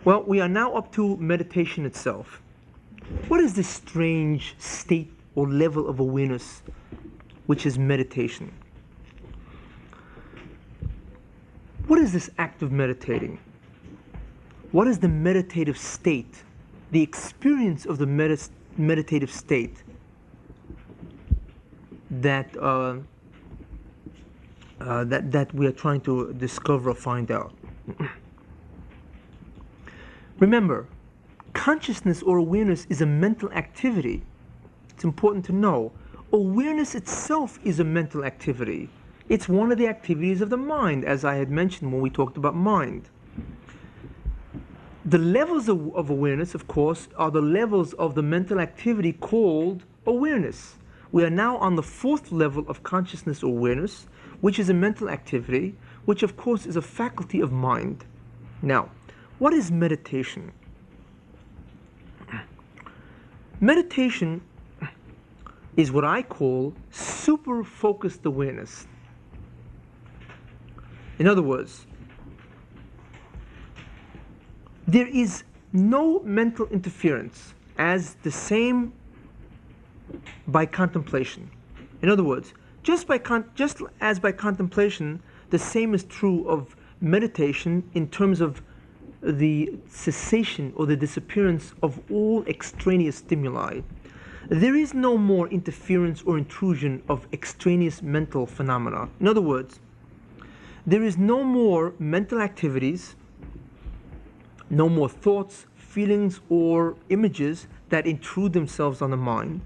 Well, we are now up to meditation itself. What is this strange state or level of awareness which is meditation? What is this act of meditating? What is the meditative state, the experience of the meditative state that that we are trying to discover or find out? Remember, consciousness or awareness is a mental activity. It's important to know. Awareness itself is a mental activity. It's one of the activities of the mind, as I had mentioned when we talked about mind. The levels of awareness, of course, are the levels of the mental activity called awareness. We are now on the fourth level of consciousness or awareness, which is a mental activity, which of course is a faculty of mind. Now, what is meditation? Meditation is what I call super focused awareness. In other words, there is no mental interference as the same by contemplation. In other words, just as by contemplation, the same is true of meditation in terms of the cessation or the disappearance of all extraneous stimuli. There is no more interference or intrusion of extraneous mental phenomena. In other words, there is no more mental activities, no more thoughts, feelings, or images that intrude themselves on the mind.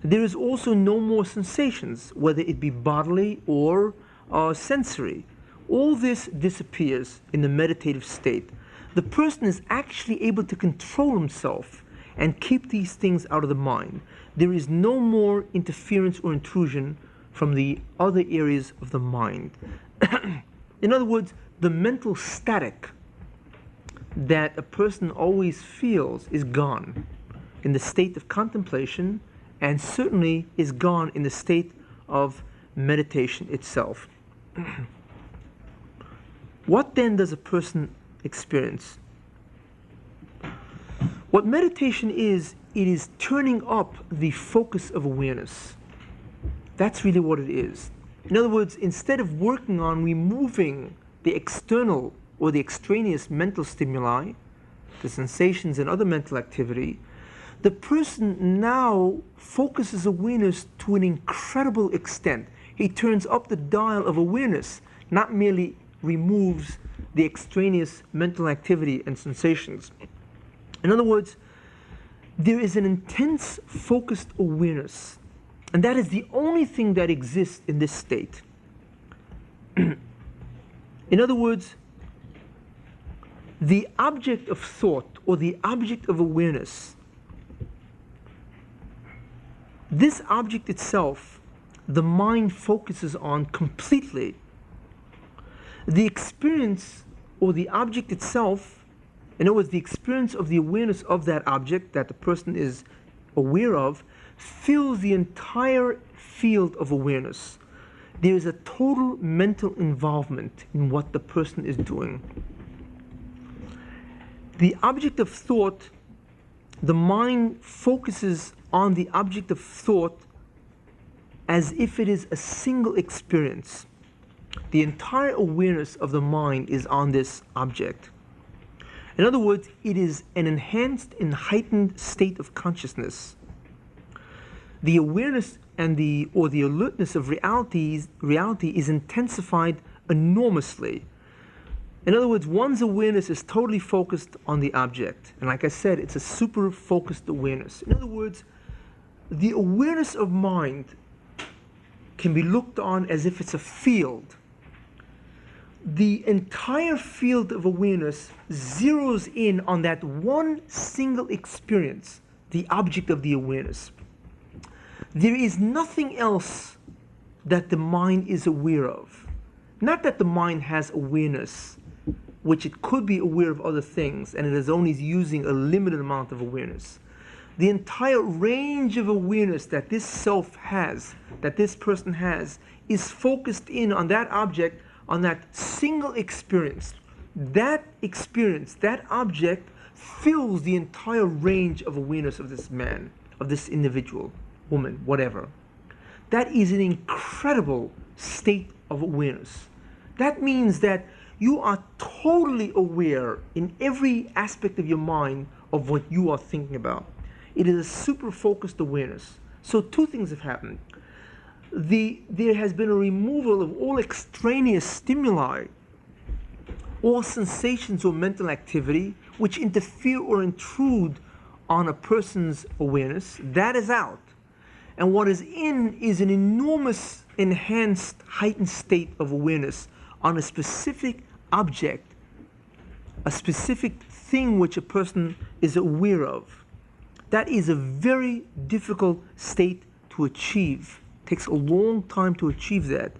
There is also no more sensations, whether it be bodily or sensory. All this disappears in the meditative state. The person is actually able to control himself and keep these things out of the mind. There is no more interference or intrusion from the other areas of the mind. In other words, the mental static that a person always feels is gone in the state of contemplation, and certainly is gone in the state of meditation itself. What then does a person experience? What meditation is, it is turning up the focus of awareness. That's really what it is. In other words, instead of working on removing the external or the extraneous mental stimuli, the sensations and other mental activity, the person now focuses awareness to an incredible extent. He turns up the dial of awareness, not merely removes the extraneous mental activity and sensations. In other words, there is an intense focused awareness, and that is the only thing that exists in this state. In other words, the object of thought or the object of awareness, this object itself, the mind focuses on completely. The experience or the object itself, in other words, the experience of the awareness of that object that the person is aware of, fills the entire field of awareness. There is a total mental involvement in what the person is doing. The object of thought, the mind focuses on the object of thought as if it is a single experience. The entire awareness of the mind is on this object. In other words, it is an enhanced and heightened state of consciousness. The awareness and the alertness of reality is intensified enormously. In other words, one's awareness is totally focused on the object. And like I said, it's a super focused awareness. In other words, the awareness of mind can be looked on as if it's a field. The entire field of awareness zeroes in on that one single experience, the object of the awareness. There is nothing else that the mind is aware of. Not that the mind has awareness, which it could be aware of other things, and it is only using a limited amount of awareness. The entire range of awareness that this self has, that this person has, is focused in on that object, on that single experience. That experience, that object, fills the entire range of awareness of this man, of this individual, woman, whatever. That is an incredible state of awareness. That means that you are totally aware in every aspect of your mind of what you are thinking about. It is a super focused awareness. So two things have happened. There has been a removal of all extraneous stimuli, all sensations or mental activity which interfere or intrude on a person's awareness. That is out. And what is in is an enormous, enhanced, heightened state of awareness on a specific object, a specific thing which a person is aware of. That is a very difficult state to achieve. It takes a long time to achieve that.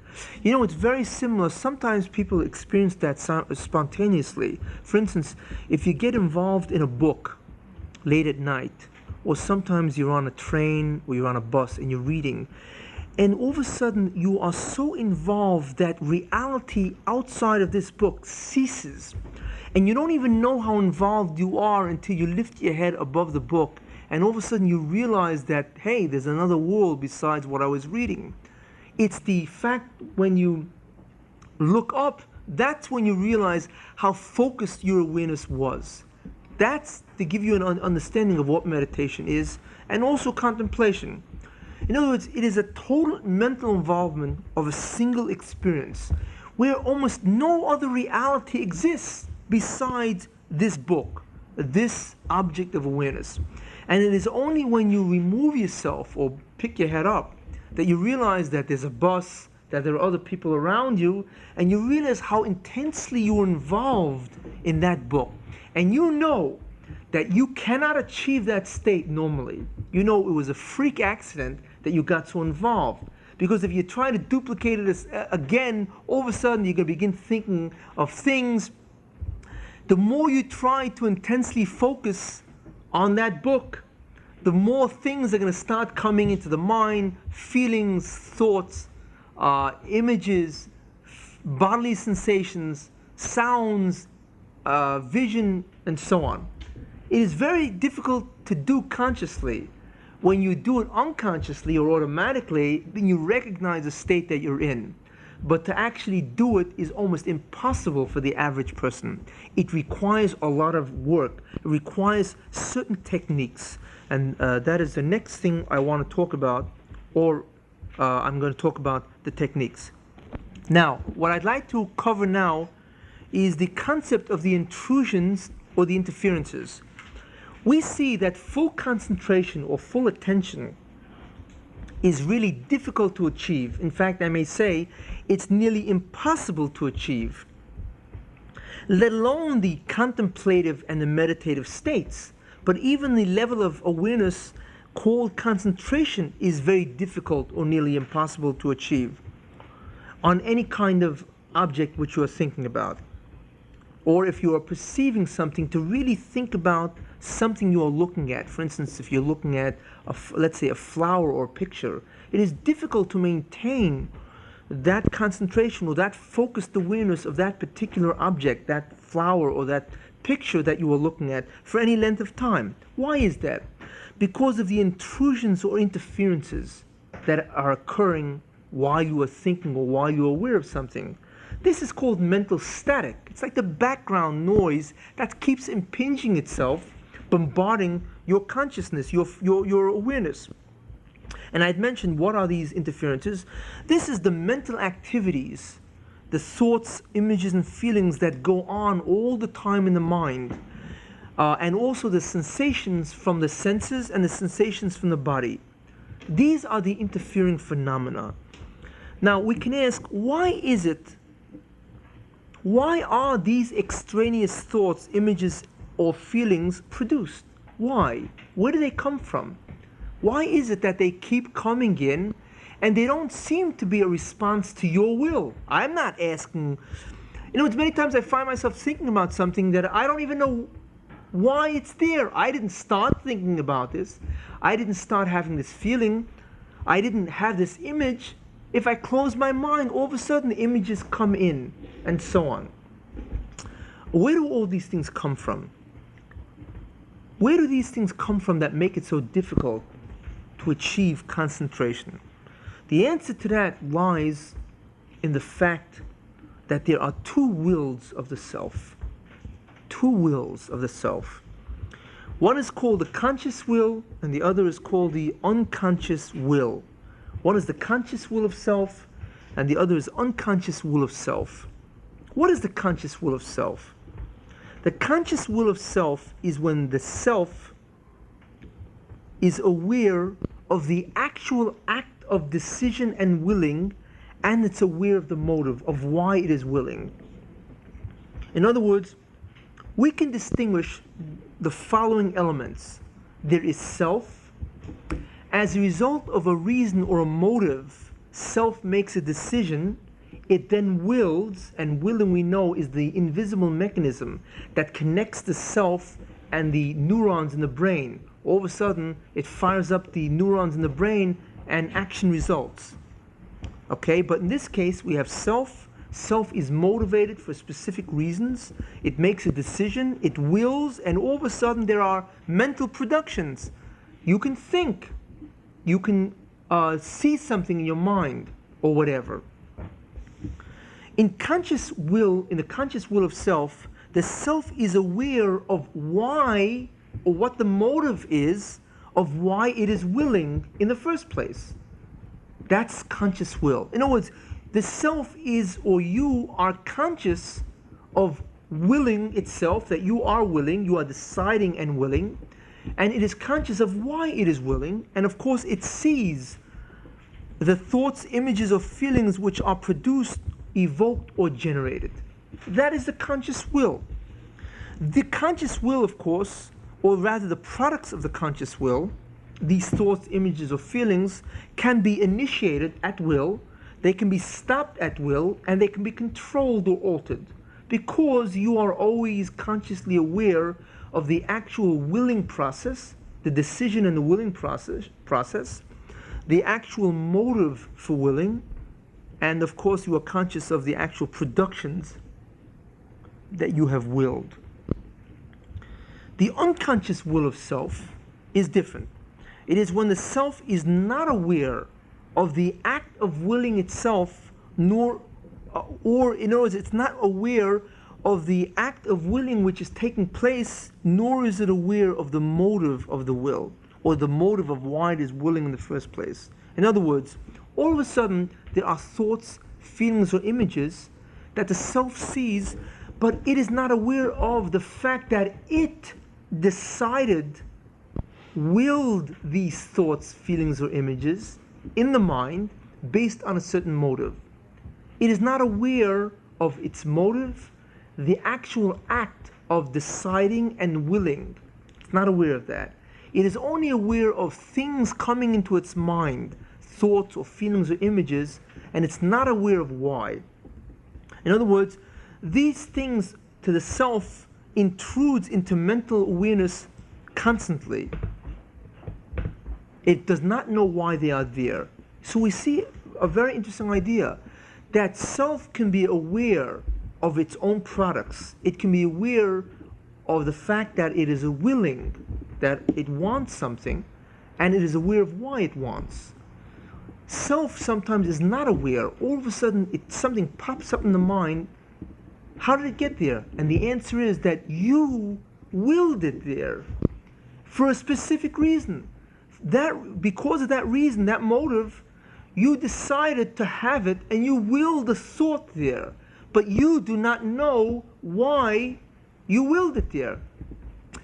You know, it's very similar. Sometimes people experience that spontaneously. For instance, if you get involved in a book late at night, or sometimes you're on a train or you're on a bus and you're reading, and all of a sudden you are so involved that reality outside of this book ceases, and you don't even know how involved you are until you lift your head above the book, and all of a sudden you realize that, hey, there's another world besides what I was reading. It's the fact when you look up, that's when you realize how focused your awareness was. That's to give you an understanding of what meditation is, and also contemplation. In other words, it is a total mental involvement of a single experience where almost no other reality exists besides this book, this object of awareness. And it is only when you remove yourself or pick your head up that you realize that there's a bus, that there are other people around you, and you realize how intensely you're involved in that book. And you know that you cannot achieve that state normally. You know it was a freak accident that you got so involved. Because if you try to duplicate it again, all of a sudden you're going to begin thinking of things. The more you try to intensely focus on that book, the more things are going to start coming into the mind, feelings, thoughts, images, bodily sensations, sounds, vision, and so on. It is very difficult to do consciously. When you do it unconsciously or automatically, then you recognize the state that you're in. But to actually do it is almost impossible for the average person. It requires a lot of work. It requires certain techniques. And that is the next thing I want to talk about, or I'm going to talk about the techniques. Now, what I'd like to cover now is the concept of the intrusions or the interferences. We see that full concentration or full attention is really difficult to achieve. In fact, I may say it's nearly impossible to achieve, let alone the contemplative and the meditative states. But even the level of awareness called concentration is very difficult or nearly impossible to achieve on any kind of object which you are thinking about. Or if you are perceiving something, to really think about something you are looking at. For instance, if you're looking at, let's say, a flower or a picture, it is difficult to maintain that concentration or that focused awareness of that particular object, that flower or that picture that you are looking at for any length of time. Why is that? Because of the intrusions or interferences that are occurring while you are thinking or while you are aware of something. This is called mental static. It's like the background noise that keeps impinging itself, bombarding your consciousness, your awareness. And I'd mentioned what are these interferences. This is the mental activities, the thoughts, images, and feelings that go on all the time in the mind, and also the sensations from the senses and the sensations from the body. These are the interfering phenomena. Now we can ask, why are these extraneous thoughts, images, or feelings produced? Why? Where do they come from? Why is it that they keep coming in and they don't seem to be a response to your will? I'm not asking, it's many times I find myself thinking about something that I don't even know why it's there. I didn't start thinking about this. I didn't start having this feeling. I didn't have this image. If I close my mind, all of a sudden the images come in, and so on. Where do all these things come from? Where do these things come from that make it so difficult to achieve concentration? The answer to that lies in the fact that there are two wills of the self. Two wills of the self. One is called the conscious will, and the other is called the unconscious will. One is the conscious will of self, and the other is unconscious will of self. What is the conscious will of self? The conscious will of self is when the self is aware of the actual act of decision and willing, and it's aware of the motive of why it is willing. In other words, we can distinguish the following elements. There is self. As a result of a reason or a motive, self makes a decision. It then wills, and willing, we know, is the invisible mechanism that connects the self and the neurons in the brain. All of a sudden, it fires up the neurons in the brain and action results. Okay, but in this case, we have self. Self is motivated for specific reasons. It makes a decision, it wills, and all of a sudden there are mental productions. You can think, you can see something in your mind, or whatever. In the conscious will of self, the self is aware of why, or what the motive is of why it is willing in the first place. That's conscious will. In other words, the self is, or you are conscious of willing itself, that you are willing, you are deciding and willing, and it is conscious of why it is willing, and of course it sees the thoughts, images, or feelings which are produced, evoked, or generated. That is the conscious will. The conscious will, of course, or rather the products of the conscious will, these thoughts, images, or feelings, can be initiated at will, they can be stopped at will, and they can be controlled or altered, because you are always consciously aware of the actual willing process, the decision and the willing process, the actual motive for willing, and of course you are conscious of the actual productions that you have willed. The unconscious will of self is different. It is when the self is not aware of the act of willing itself, nor, or in other words, it's not aware of the act of willing which is taking place, nor is it aware of the motive of the will, or the motive of why it is willing in the first place. In other words, all of a sudden there are thoughts, feelings, or images that the self sees, but it is not aware of the fact that it decided, willed these thoughts, feelings, or images in the mind based on a certain motive. It is not aware of its motive, the actual act of deciding and willing. It's not aware of that. It is only aware of things coming into its mind, thoughts or feelings or images, and it's not aware of why. In other words, these things to the self intrudes into mental awareness constantly. It does not know why they are there. So we see a very interesting idea, that self can be aware of its own products. It can be aware of the fact that it is willing, that it wants something, and it is aware of why it wants. Self sometimes is not aware. All of a sudden, something pops up in the mind. How did it get there? And the answer is that you willed it there for a specific reason. Because of that reason, that motive, you decided to have it, and you willed the thought there. But you do not know why you willed it there.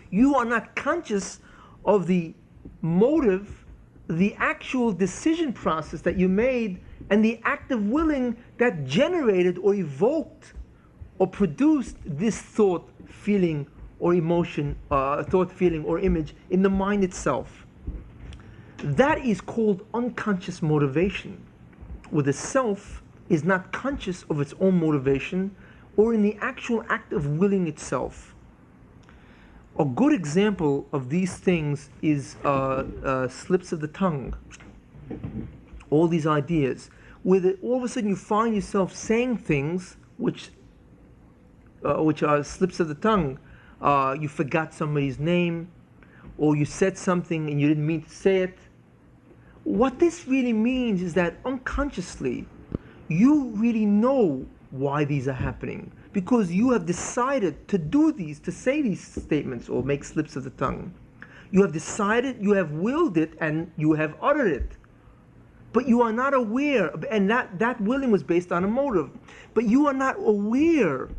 You are not conscious of the motive, the actual decision process that you made, and the act of willing that generated or evoked or produced this thought, feeling, or emotion, thought, feeling, or image in the mind itself. That is called unconscious motivation, where the self is not conscious of its own motivation or in the actual act of willing itself. A good example of these things is slips of the tongue. All these ideas, where all of a sudden you find yourself saying things which are slips of the tongue. You forgot somebody's name, or you said something and you didn't mean to say it. What this really means is that unconsciously, you really know why these are happening because you have decided to do these, to say these statements or make slips of the tongue. You have decided, you have willed it, and you have uttered it. But you are not aware, and that willing was based on a motive, but you are not aware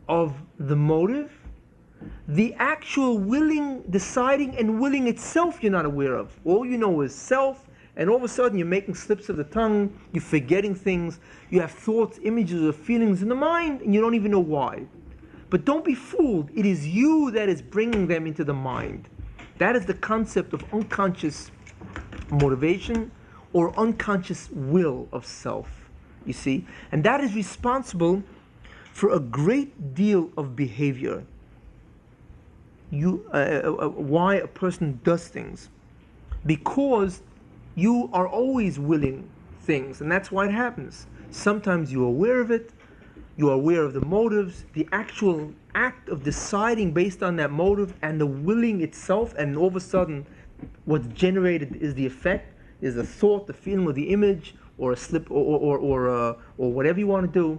of the motive. The actual willing, deciding, and willing itself, you're not aware of. All you know is self, and all of a sudden you're making slips of the tongue, you're forgetting things, you have thoughts, images, or feelings in the mind, and you don't even know why. But don't be fooled, it is you that is bringing them into the mind. That is the concept of unconscious motivation or unconscious will of self, you see? And that is responsible for a great deal of behavior. Why a person does things. Because you are always willing things, and that's why it happens. Sometimes you're aware of it, you're aware of the motives, the actual act of deciding based on that motive and the willing itself, and all of a sudden what's generated is the effect, is the thought, the feeling, or the image, or a slip, or whatever you want to do.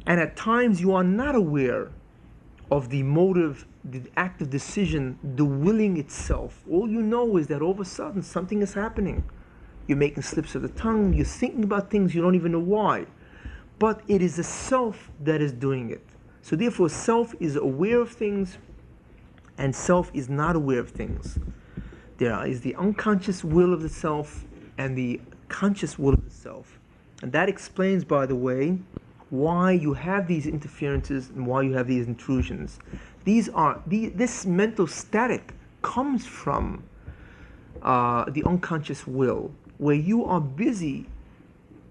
And at times you are not aware of the motive, the act of decision, the willing itself. All you know is that all of a sudden something is happening. You're making slips of the tongue, you're thinking about things you don't even know why. But it is the self that is doing it. So therefore self is aware of things and self is not aware of things. There is the unconscious will of the self and the conscious will of the self. And that explains, by the way, why you have these interferences and why you have these intrusions. This mental static comes from the unconscious will, where you are busy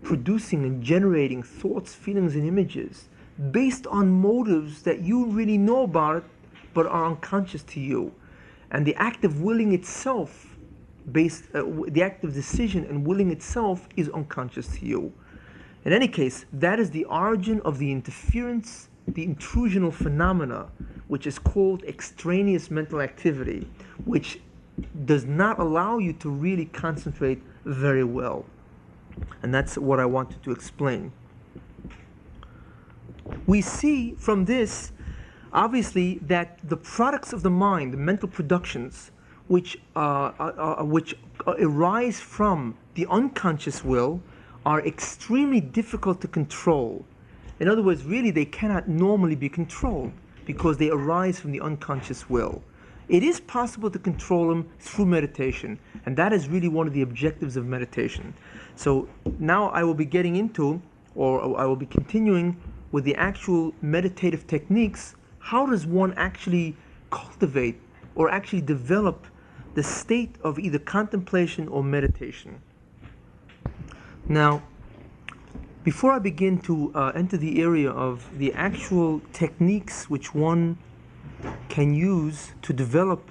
producing and generating thoughts, feelings, and images based on motives that you really know about it, but are unconscious to you. And the act of willing itself, the act of decision and willing itself is unconscious to you. In any case, that is the origin of the interference, the intrusional phenomena, which is called extraneous mental activity, which does not allow you to really concentrate very well. And that's what I wanted to explain. We see from this, obviously, that the products of the mind, the mental productions, which arise from the unconscious will, are extremely difficult to control. In other words, really, they cannot normally be controlled because they arise from the unconscious will. It is possible to control them through meditation, and that is really one of the objectives of meditation. So now I will be getting into, or I will be continuing with the actual meditative techniques. How does one actually cultivate or actually develop the state of either contemplation or meditation? Now, before I begin to enter the area of the actual techniques which one can use to develop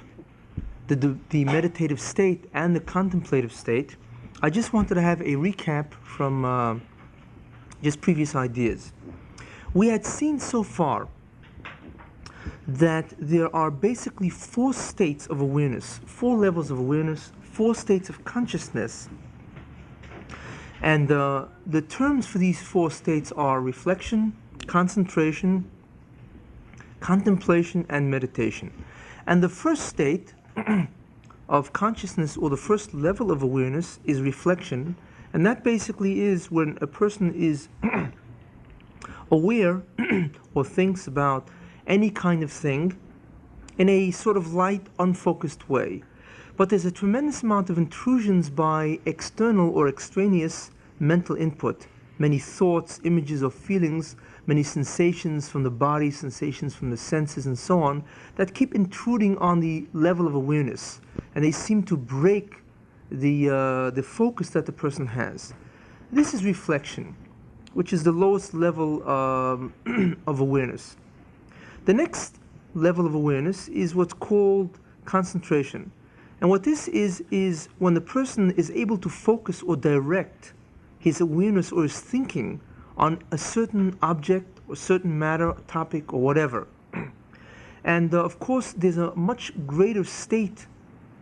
the meditative state and the contemplative state, I just wanted to have a recap from just previous ideas. We had seen so far that there are basically 4 states of awareness, 4 levels of awareness, 4 states of consciousness. And the terms for these 4 states are reflection, concentration, contemplation, and meditation. And the first state of consciousness, or the first level of awareness, is reflection. And that basically is when a person is aware or thinks about any kind of thing in a sort of light, unfocused way. But there's a tremendous amount of intrusions by external or extraneous mental input. Many thoughts, images, or feelings, many sensations from the body, sensations from the senses, and so on, that keep intruding on the level of awareness. And they seem to break the focus that the person has. This is reflection, which is the lowest level of awareness. The next level of awareness is what's called concentration. And what this is when the person is able to focus or direct his awareness or his thinking on a certain object or certain matter, topic, or whatever. And of course, there's a much greater state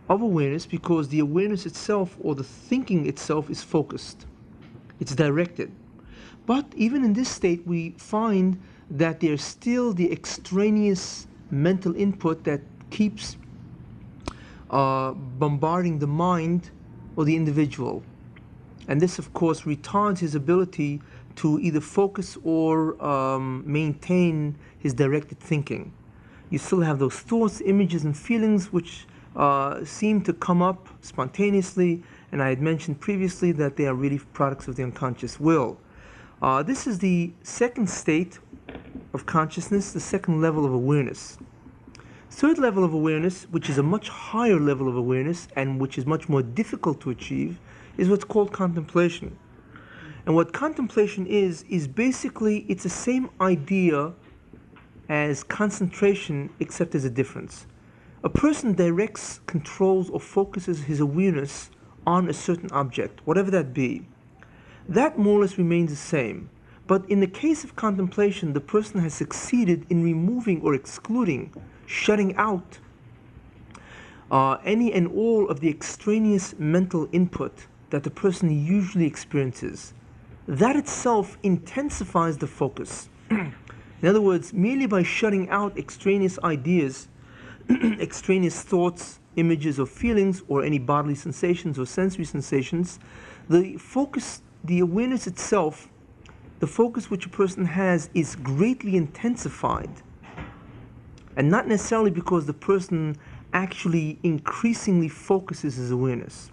of awareness because the awareness itself or the thinking itself is focused, it's directed. But even in this state, we find that there's still the extraneous mental input that keeps bombarding the mind or the individual. And this, of course, retards his ability to either focus or maintain his directed thinking. You still have those thoughts, images, and feelings which seem to come up spontaneously, and I had mentioned previously that they are really products of the unconscious will. This is the second state of consciousness, the second level of awareness. Third level of awareness, which is a much higher level of awareness and which is much more difficult to achieve, is what's called contemplation. And what contemplation is basically, it's the same idea as concentration, except there's a difference. A person directs, controls, or focuses his awareness on a certain object, whatever that be. That more or less remains the same. But in the case of contemplation, the person has succeeded in removing or excluding, shutting out any and all of the extraneous mental input that the person usually experiences. That itself intensifies the focus. In other words, merely by shutting out extraneous ideas, extraneous thoughts, images, or feelings, or any bodily sensations or sensory sensations, the focus, the awareness itself, the focus which a person has is greatly intensified. And not necessarily because the person actually increasingly focuses his awareness.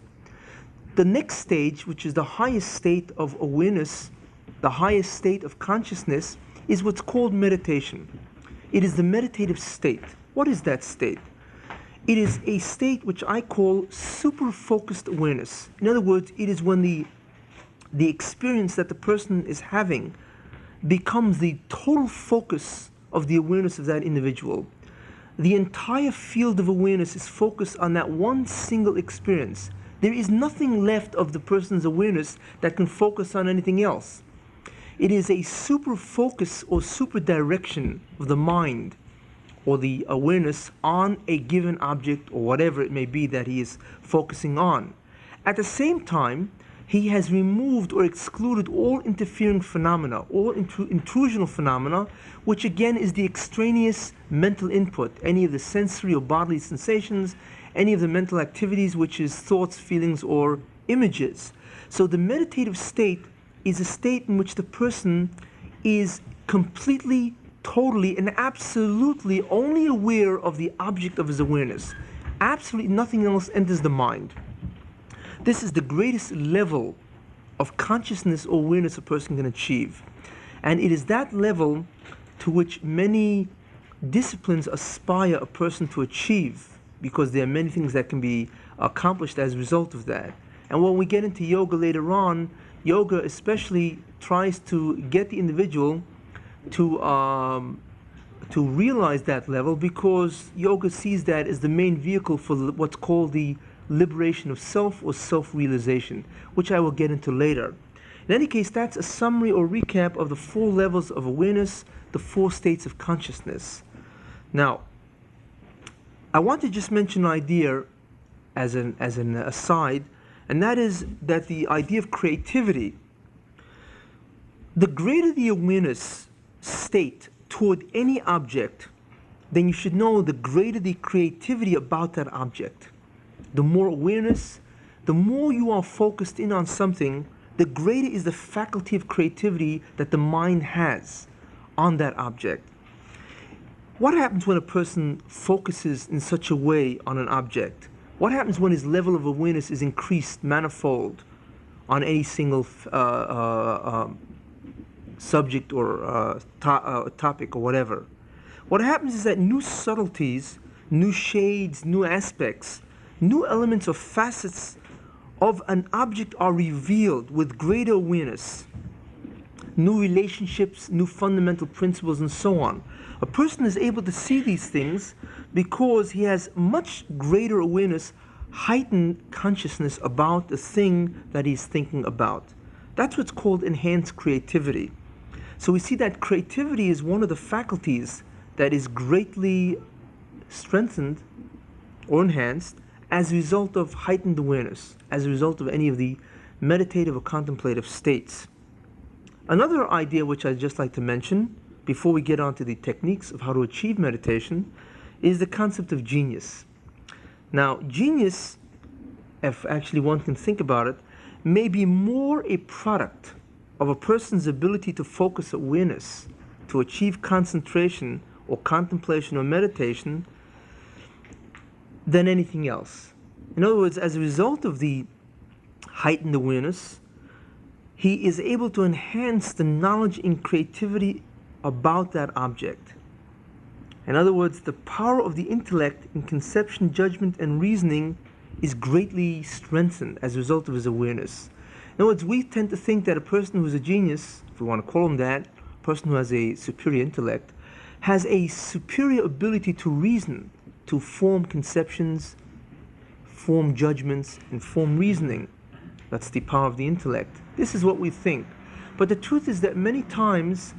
The next stage, which is the highest state of awareness, the highest state of consciousness, is what's called meditation. It is the meditative state. What is that state? It is a state which I call super-focused awareness. In other words, it is when the experience that the person is having becomes the total focus of the awareness of that individual. The entire field of awareness is focused on that one single experience. There is nothing left of the person's awareness that can focus on anything else. It is a super focus or super direction of the mind or the awareness on a given object or whatever it may be that he is focusing on. At the same time, he has removed or excluded all interfering phenomena, all intrusional phenomena, which again is the extraneous mental input, any of the sensory or bodily sensations, any of the mental activities, which is thoughts, feelings, or images. So the meditative state is a state in which the person is completely, totally, and absolutely only aware of the object of his awareness. Absolutely nothing else enters the mind. This is the greatest level of consciousness or awareness a person can achieve. And it is that level to which many disciplines aspire a person to achieve, because there are many things that can be accomplished as a result of that. And when we get into yoga later on, yoga especially tries to get the individual to realize that level, because yoga sees that as the main vehicle for what's called the liberation of self or self-realization, which I will get into later. In any case, that's a summary or recap of the 4 levels of awareness, the 4 states of consciousness. Now, I want to just mention an idea as an aside, and that is that the idea of creativity. The greater the awareness state toward any object, then you should know the greater the creativity about that object. The more awareness, the more you are focused in on something, the greater is the faculty of creativity that the mind has on that object. What happens when a person focuses in such a way on an object? What happens when his level of awareness is increased manifold on any single subject or topic or whatever? What happens is that new subtleties, new shades, new aspects, new elements or facets of an object are revealed with greater awareness. New relationships, new fundamental principles, and so on. A person is able to see these things because he has much greater awareness, heightened consciousness about the thing that he's thinking about. That's what's called enhanced creativity. So we see that creativity is one of the faculties that is greatly strengthened or enhanced as a result of heightened awareness, as a result of any of the meditative or contemplative states. Another idea which I'd just like to mention before we get on to the techniques of how to achieve meditation is the concept of genius. Now, genius, if actually one can think about it, may be more a product of a person's ability to focus awareness, to achieve concentration or contemplation or meditation than anything else. In other words, as a result of the heightened awareness, he is able to enhance the knowledge and creativity about that object. In other words, the power of the intellect in conception, judgment, and reasoning is greatly strengthened as a result of his awareness. In other words, we tend to think that a person who's a genius, if we want to call him that, a person who has a superior intellect, has a superior ability to reason, to form conceptions, form judgments, and form reasoning. That's the power of the intellect. This is what we think. But the truth is that many times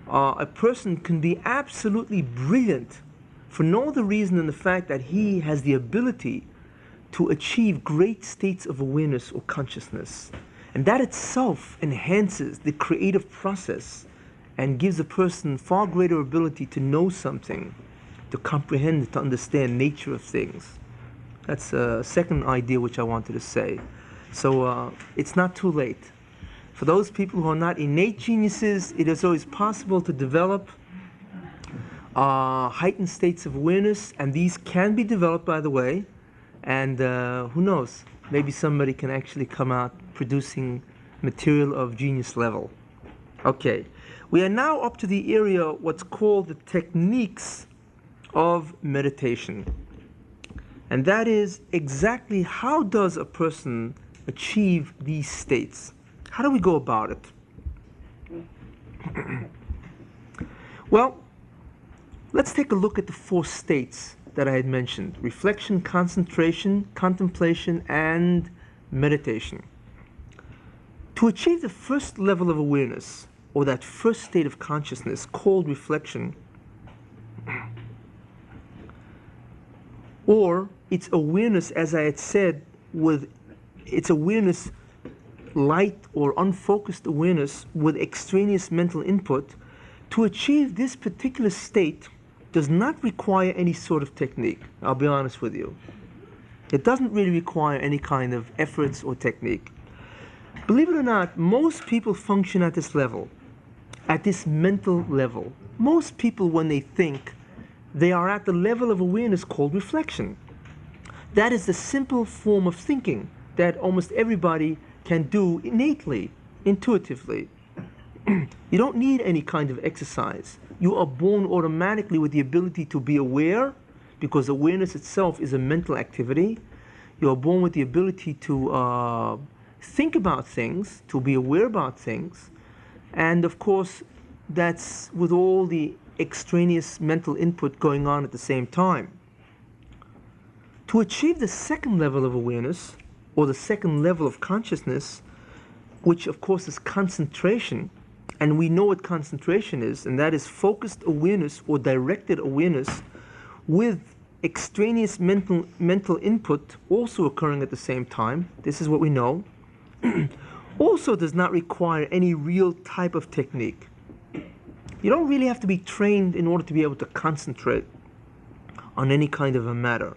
a person can be absolutely brilliant for no other reason than the fact that he has the ability to achieve great states of awareness or consciousness. And that itself enhances the creative process and gives a person far greater ability to know something, to comprehend, to understand nature of things. That's a second idea which I wanted to say. So it's not too late. For those people who are not innate geniuses, it is always possible to develop heightened states of awareness, and these can be developed, by the way, and who knows, maybe somebody can actually come out producing material of genius level. Okay, we are now up to the area what's called the techniques of meditation. And that is exactly how does a person achieve these states? How do we go about it? Well, let's take a look at the four states that I had mentioned: reflection, concentration, contemplation, and meditation. To achieve the first level of awareness, or that first state of consciousness called reflection, or its awareness, as I had said, with its awareness, light or unfocused awareness with extraneous mental input, to achieve this particular state does not require any sort of technique. I'll be honest with you. It doesn't really require any kind of efforts or technique. Believe it or not, most people function at this level, at this mental level. Most people, when they think, they are at the level of awareness called reflection. That is the simple form of thinking that almost everybody can do innately, intuitively. You don't need any kind of exercise. You are born automatically with the ability to be aware, because awareness itself is a mental activity. You are born with the ability to think about things, to be aware about things. And of course, that's with all the extraneous mental input going on at the same time. To achieve the second level of awareness, or the second level of consciousness, which of course is concentration, and we know what concentration is, and that is focused awareness or directed awareness with extraneous mental input also occurring at the same time. This is what we know. Also does not require any real type of technique. You don't really have to be trained in order to be able to concentrate on any kind of a matter.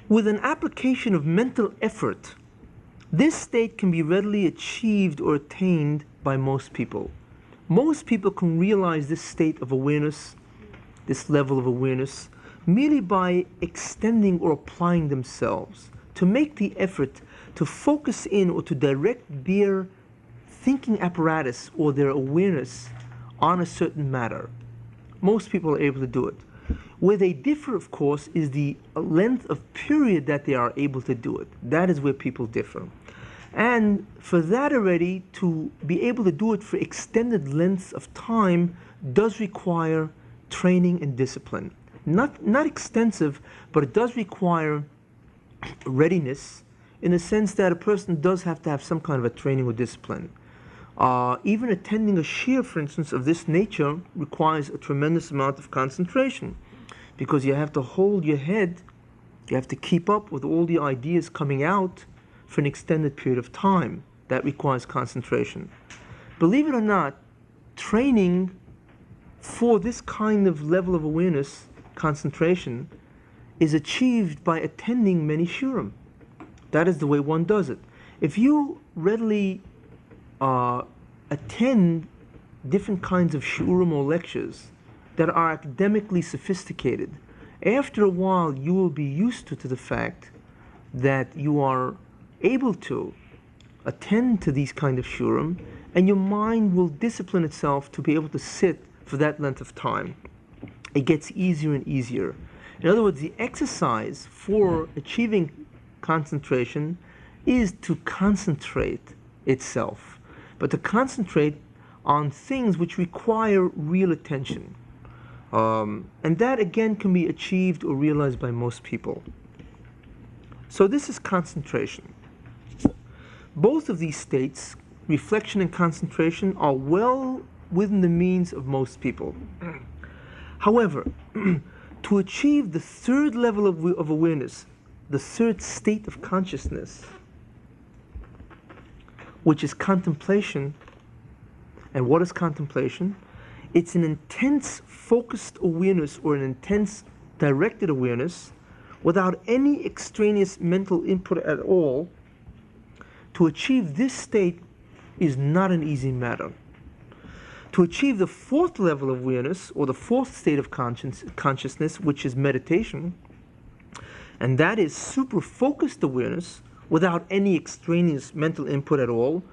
With an application of mental effort, this state can be readily achieved or attained by most people. Most people can realize this state of awareness, this level of awareness, merely by extending or applying themselves, to make the effort to focus in or to direct their thinking apparatus or their awareness on a certain matter. Most people are able to do it. Where they differ, of course, is the length of period that they are able to do it. That is where people differ. And for that already, to be able to do it for extended lengths of time does require training and discipline. Not extensive, but it does require readiness, in the sense that a person does have to have some kind of a training or discipline. Even attending a shiur, for instance, of this nature requires a tremendous amount of concentration, because you have to hold your head, you have to keep up with all the ideas coming out for an extended period of time. That requires concentration. Believe it or not, training for this kind of level of awareness, concentration, is achieved by attending many shurim. That is the way one does it. If you readily attend different kinds of shurim or lectures that are academically sophisticated, after a while you will be used to the fact that you are able to attend to these kind of shurim, and your mind will discipline itself to be able to sit for that length of time. It gets easier and easier. In other words, the exercise for achieving concentration is to concentrate itself, but to concentrate on things which require real attention. And that again can be achieved or realized by most people. So this is concentration. Both of these states, reflection and concentration, are well within the means of most people. However, to achieve the third level of awareness, the third state of consciousness, which is contemplation. And what is contemplation? It's an intense focused awareness, or an intense directed awareness without any extraneous mental input at all. To achieve this state is not an easy matter. To achieve the fourth level of awareness, or the fourth state of consciousness, which is meditation, and that is super focused awareness without any extraneous mental input at all,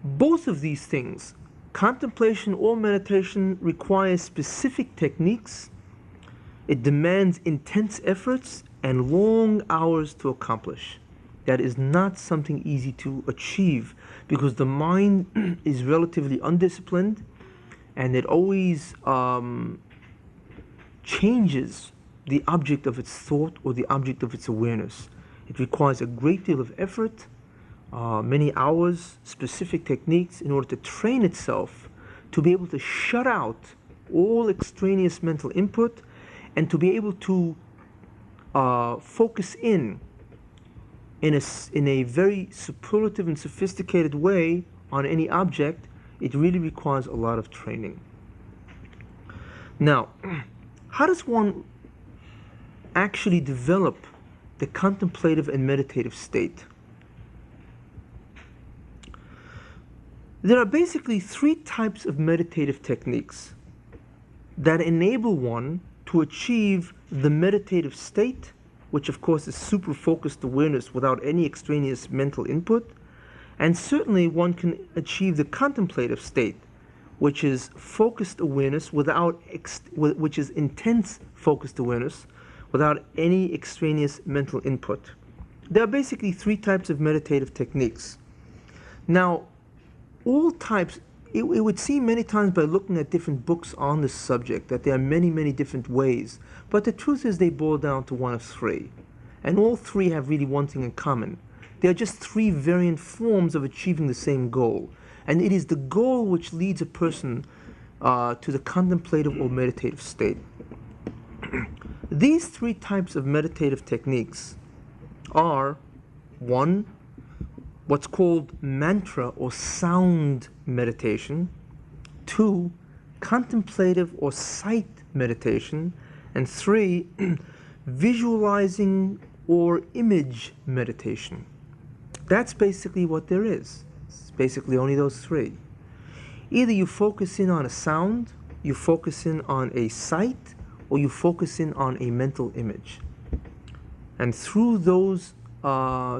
both of these things, contemplation or meditation, requires specific techniques. It demands intense efforts and long hours to accomplish. That is not something easy to achieve, because the mind is relatively undisciplined, and it always changes the object of its thought or the object of its awareness. It requires a great deal of effort, many hours, specific techniques, in order to train itself to be able to shut out all extraneous mental input, and to be able to focus in a very superlative and sophisticated way on any object. It really requires a lot of training. Now, how does one actually develop the contemplative and meditative state? There are basically three types of meditative techniques that enable one to achieve the meditative state, which of course is super focused awareness without any extraneous mental input. And certainly one can achieve the contemplative state, which is focused awareness which is intense focused awareness without any extraneous mental input. There are basically three types of meditative techniques. Now, all types, it would seem many times by looking at different books on this subject that there are many, many different ways, but the truth is they boil down to one of three. And all three have really one thing in common. They are just three variant forms of achieving the same goal. And it is the goal which leads a person to the contemplative or meditative state. These three types of meditative techniques are: one, what's called mantra or sound meditation; two, contemplative or sight meditation; and three, visualizing or image meditation. That's basically what there is. It's basically only those three. Either you focus in on a sound, you focus in on a sight, or you focus in on a mental image. And through those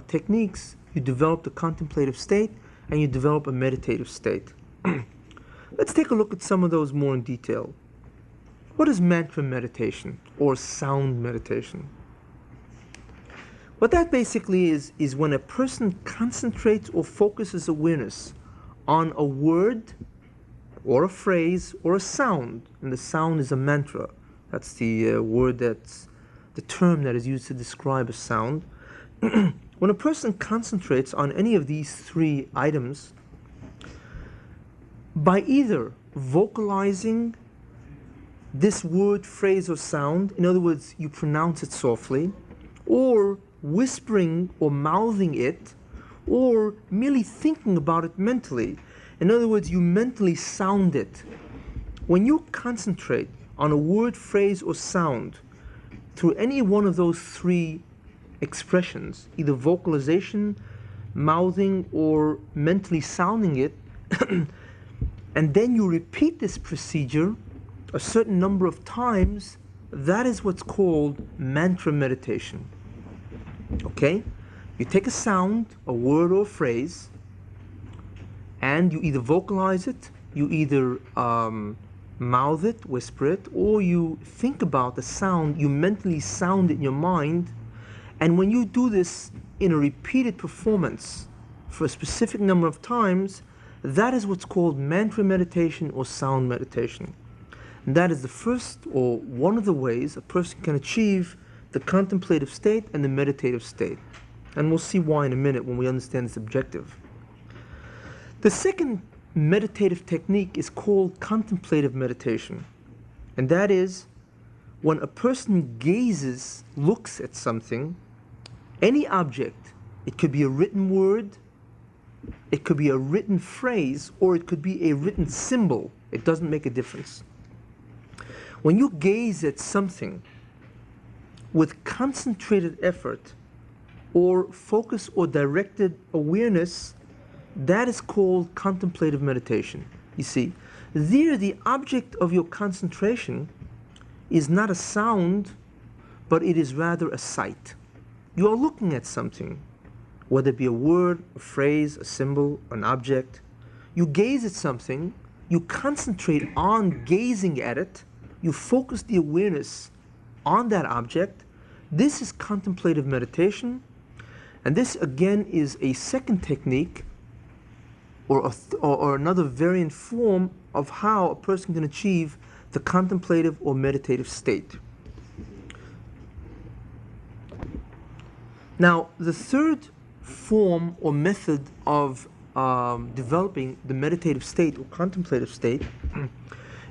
techniques, you develop the contemplative state and you develop a meditative state. Let's take a look at some of those more in detail. What is mantra meditation or sound meditation? What that basically is when a person concentrates or focuses awareness on a word or a phrase or a sound, and the sound is a mantra. That's the the term that is used to describe a sound. When a person concentrates on any of these three items, by either vocalizing this word, phrase, or sound. In other words, you pronounce it softly, or whispering or mouthing it, or merely thinking about it mentally. In other words, you mentally sound it. When you concentrate on a word, phrase, or sound through any one of those three expressions, either vocalization, mouthing, or mentally sounding it, and then you repeat this procedure a certain number of times, that is what's called mantra meditation. Okay? You take a sound, a word or a phrase, and you either vocalize it, you either mouth it, whisper it, or you think about the sound, you mentally sound it in your mind. And when you do this in a repeated performance for a specific number of times, that is what's called mantra meditation or sound meditation. And that is the first or one of the ways a person can achieve the contemplative state and the meditative state. And we'll see why in a minute when we understand this objective. The second meditative technique is called contemplative meditation. And that is when a person gazes, looks at something, any object. It could be a written word, it could be a written phrase, or it could be a written symbol. It doesn't make a difference. When you gaze at something with concentrated effort or focus or directed awareness, that is called contemplative meditation. You see, there the object of your concentration is not a sound, but it is rather a sight. You are looking at something, whether it be a word, a phrase, a symbol, an object. You gaze at something, you concentrate on gazing at it, you focus the awareness on that object. This is contemplative meditation. And this again is a second technique or another variant form of how a person can achieve the contemplative or meditative state. Now, the third form or method of developing the meditative state or contemplative state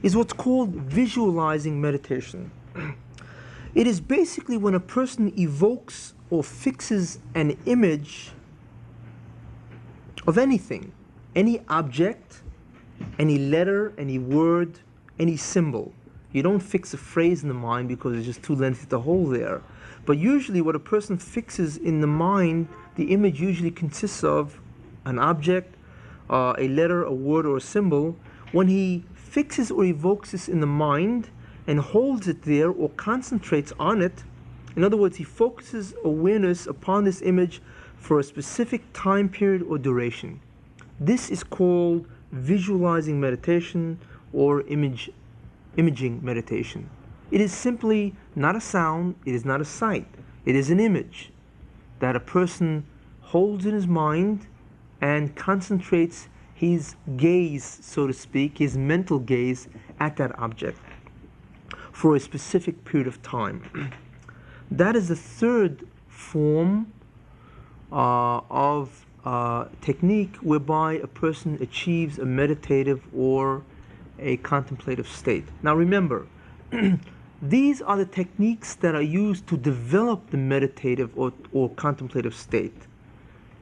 is what's called visualizing meditation. It is basically when a person evokes or fixes an image of anything, any object, any letter, any word, any symbol. You don't fix a phrase in the mind because it's just too lengthy to hold there. But usually what a person fixes in the mind, the image usually consists of an object, a letter, a word, or a symbol. When he fixes or evokes this in the mind and holds it there or concentrates on it, in other words, he focuses awareness upon this image for a specific time period or duration. This is called visualizing meditation or imaging meditation. It is simply not a sound, it is not a sight, it is an image that a person holds in his mind and concentrates his gaze, so to speak, his mental gaze at that object for a specific period of time. That is the third form of technique whereby a person achieves a meditative or a contemplative state. Now remember, these are the techniques that are used to develop the meditative or contemplative state.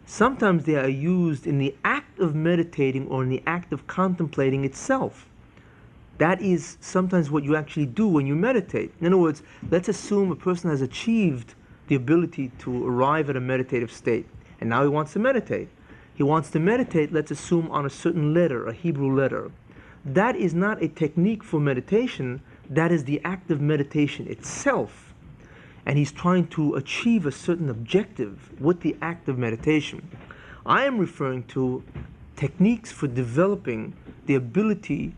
Sometimes they are used in the act of meditating or in the act of contemplating itself. That is sometimes what you actually do when you meditate. In other words, let's assume a person has achieved the ability to arrive at a meditative state, and now he wants to meditate. He wants to meditate, let's assume, on a certain letter, a Hebrew letter. That is not a technique for meditation, that is the act of meditation itself. And he's trying to achieve a certain objective with the act of meditation. I am referring to techniques for developing the ability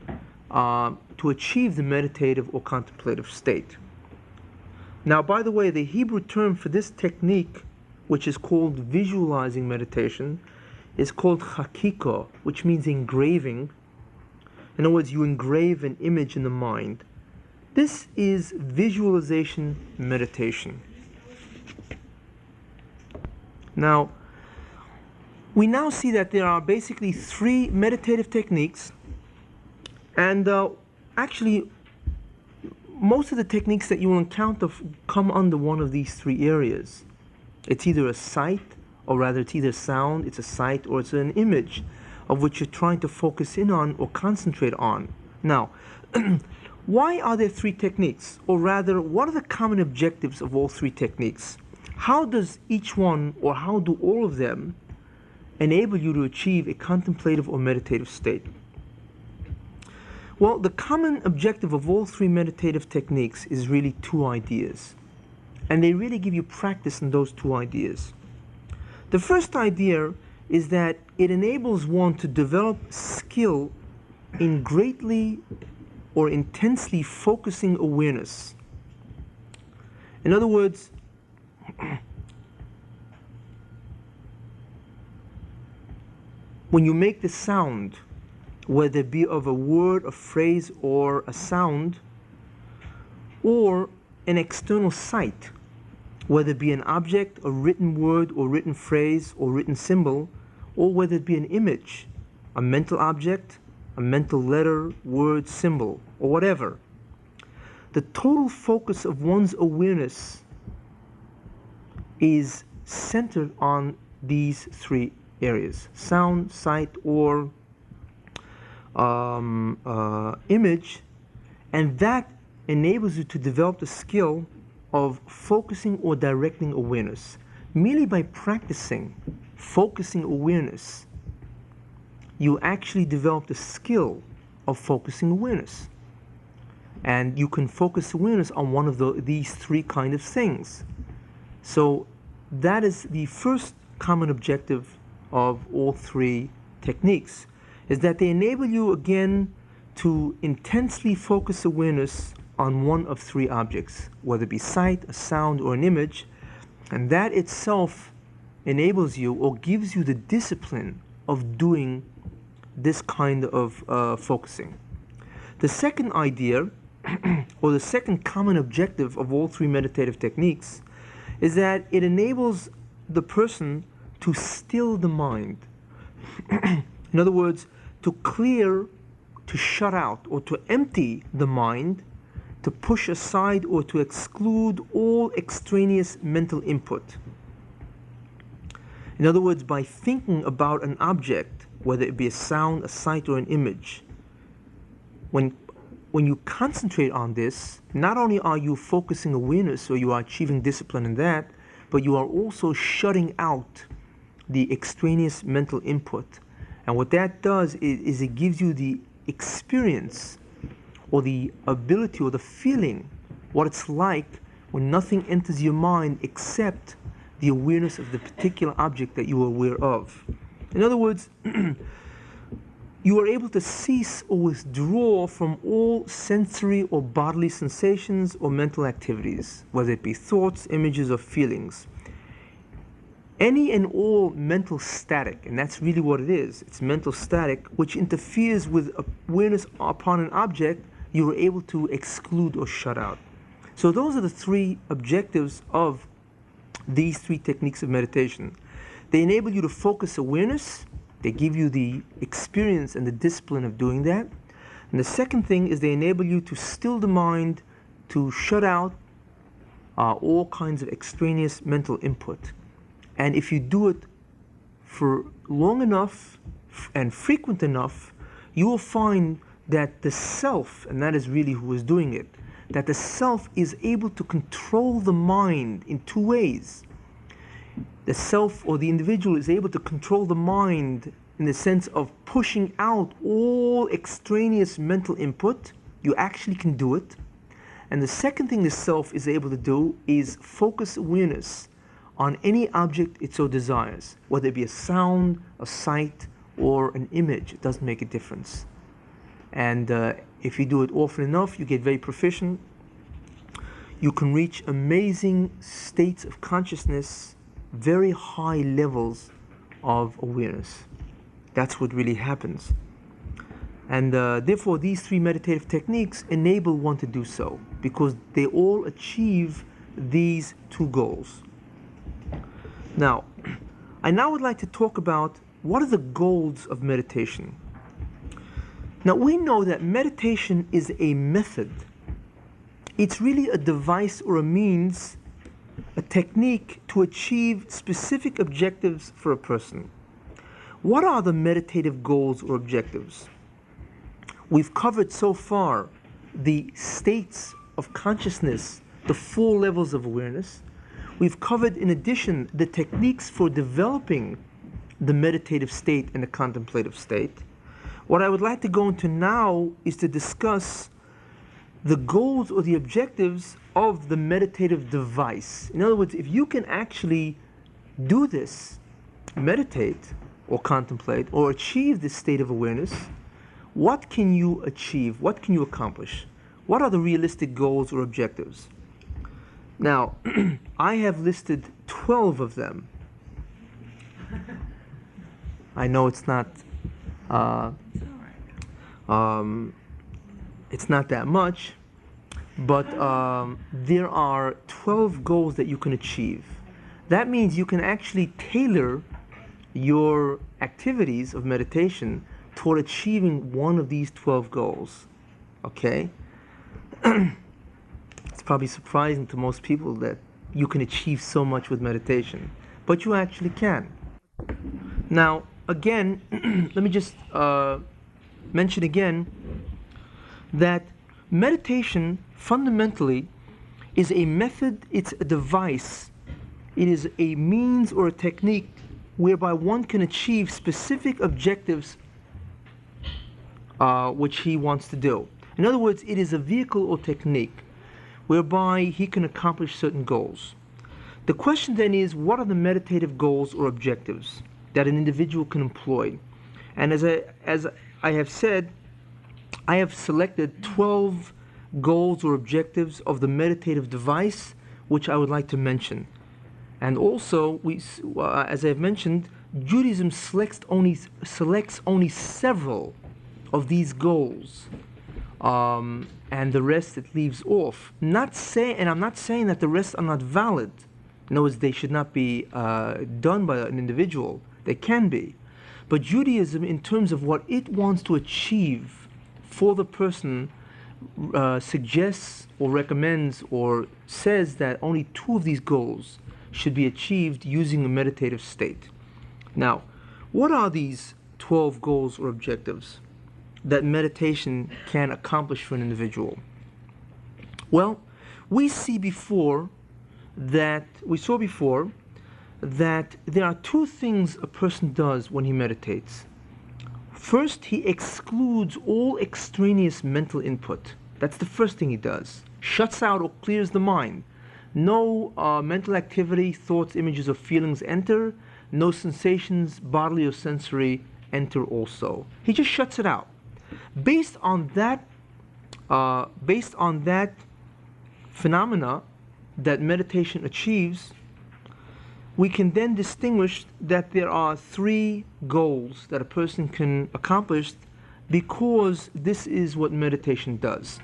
to achieve the meditative or contemplative state. Now, by the way, the Hebrew term for this technique, which is called visualizing meditation, is called chakiko, which means engraving. In other words, you engrave an image in the mind. This is visualization meditation. Now, we now see that there are basically three meditative techniques, and actually most of the techniques that you will encounter come under one of these three areas. It's either a sight, or rather it's either sound, it's a sight, or it's an image of which you're trying to focus in on or concentrate on. Now, why are there three techniques? Or rather, what are the common objectives of all three techniques? How does each one, or how do all of them, enable you to achieve a contemplative or meditative state? Well, the common objective of all three meditative techniques is really two ideas. And they really give you practice in those two ideas. The first idea is that it enables one to develop skill in greatly or intensely focusing awareness. In other words, when you make the sound, whether it be of a word, a phrase, or a sound, or an external sight, whether it be an object, a written word, or written phrase, or written symbol, or whether it be an image, a mental object, a mental letter, word, symbol, or whatever. The total focus of one's awareness is centered on these three areas: sound, sight, or image, and that enables you to develop the skill of focusing or directing awareness. Merely by practicing focusing awareness, you actually develop the skill of focusing awareness. And you can focus awareness on one of these three kind of things. So that is the first common objective of all three techniques, is that they enable you again to intensely focus awareness on one of three objects, whether it be sight, a sound, or an image, and that itself enables you or gives you the discipline of doing this kind of focusing. The second idea, or the second common objective of all three meditative techniques, is that it enables the person to still the mind. In other words, to clear, to shut out, or to empty the mind, to push aside or to exclude all extraneous mental input. In other words, by thinking about an object, whether it be a sound, a sight, or an image, when you concentrate on this, not only are you focusing awareness, or you are achieving discipline in that, but you are also shutting out the extraneous mental input. And what that does is it gives you the experience, or the ability, or the feeling, what it's like when nothing enters your mind except the awareness of the particular object that you are aware of. In other words, you are able to cease or withdraw from all sensory or bodily sensations or mental activities, whether it be thoughts, images, or feelings. Any and all mental static, and that's really what it is, it's mental static, which interferes with awareness upon an object, you are able to exclude or shut out. So those are the three objectives of these three techniques of meditation. They enable you to focus awareness. They give you the experience and the discipline of doing that. And the second thing is they enable you to still the mind, to shut out all kinds of extraneous mental input. And if you do it for long enough and frequent enough, you will find that the self, and that is really who is doing it, that the self is able to control the mind in two ways. The self, or the individual, is able to control the mind in the sense of pushing out all extraneous mental input. You actually can do it. And the second thing the self is able to do is focus awareness on any object it so desires, whether it be a sound, a sight, or an image. It doesn't make a difference. And if you do it often enough, you get very proficient. You can reach amazing states of consciousness, very high levels of awareness. That's what really happens. And therefore, these three meditative techniques enable one to do so, because they all achieve these two goals. Now, I would like to talk about what are the goals of meditation. Now, we know that meditation is a method. It's really a device or a means, a technique to achieve specific objectives for a person. What are the meditative goals or objectives? We've covered so far the states of consciousness, the 4 levels of awareness. We've covered, in addition, the techniques for developing the meditative state and the contemplative state. What I would like to go into now is to discuss the goals or the objectives of the meditative device. In other words, if you can actually do this, meditate or contemplate or achieve this state of awareness, what can you achieve? What can you accomplish? What are the realistic goals or objectives? Now, I have listed 12 of them. I know it's not that much, but there are 12 goals that you can achieve. That means you can actually tailor your activities of meditation toward achieving one of these 12 goals. Okay? It's probably surprising to most people that you can achieve so much with meditation, but you actually can. Now, again, let me just mention again that meditation fundamentally is a method, it's a device, it is a means or a technique whereby one can achieve specific objectives which he wants to do. In other words, it is a vehicle or technique whereby he can accomplish certain goals. The question then is, what are the meditative goals or objectives that an individual can employ? And as I have said, I have selected 12 goals or objectives of the meditative device, which I would like to mention. And also, as I've mentioned, Judaism selects only several of these goals, and the rest it leaves off. And I'm not saying that the rest are not valid. In other words, they should not be done by an individual. They can be. But Judaism, in terms of what it wants to achieve for the person, suggests or recommends or says that only 2 of these goals should be achieved using a meditative state. Now, what are these 12 goals or objectives that meditation can accomplish for an individual? Well, we saw before that there are 2 things a person does when he meditates. First, he excludes all extraneous mental input. That's the first thing he does. Shuts out or clears the mind. No mental activity, thoughts, images, or feelings enter. No sensations, bodily or sensory, enter also. He just shuts it out. Based on that phenomena that meditation achieves, we can then distinguish that there are 3 goals that a person can accomplish because this is what meditation does.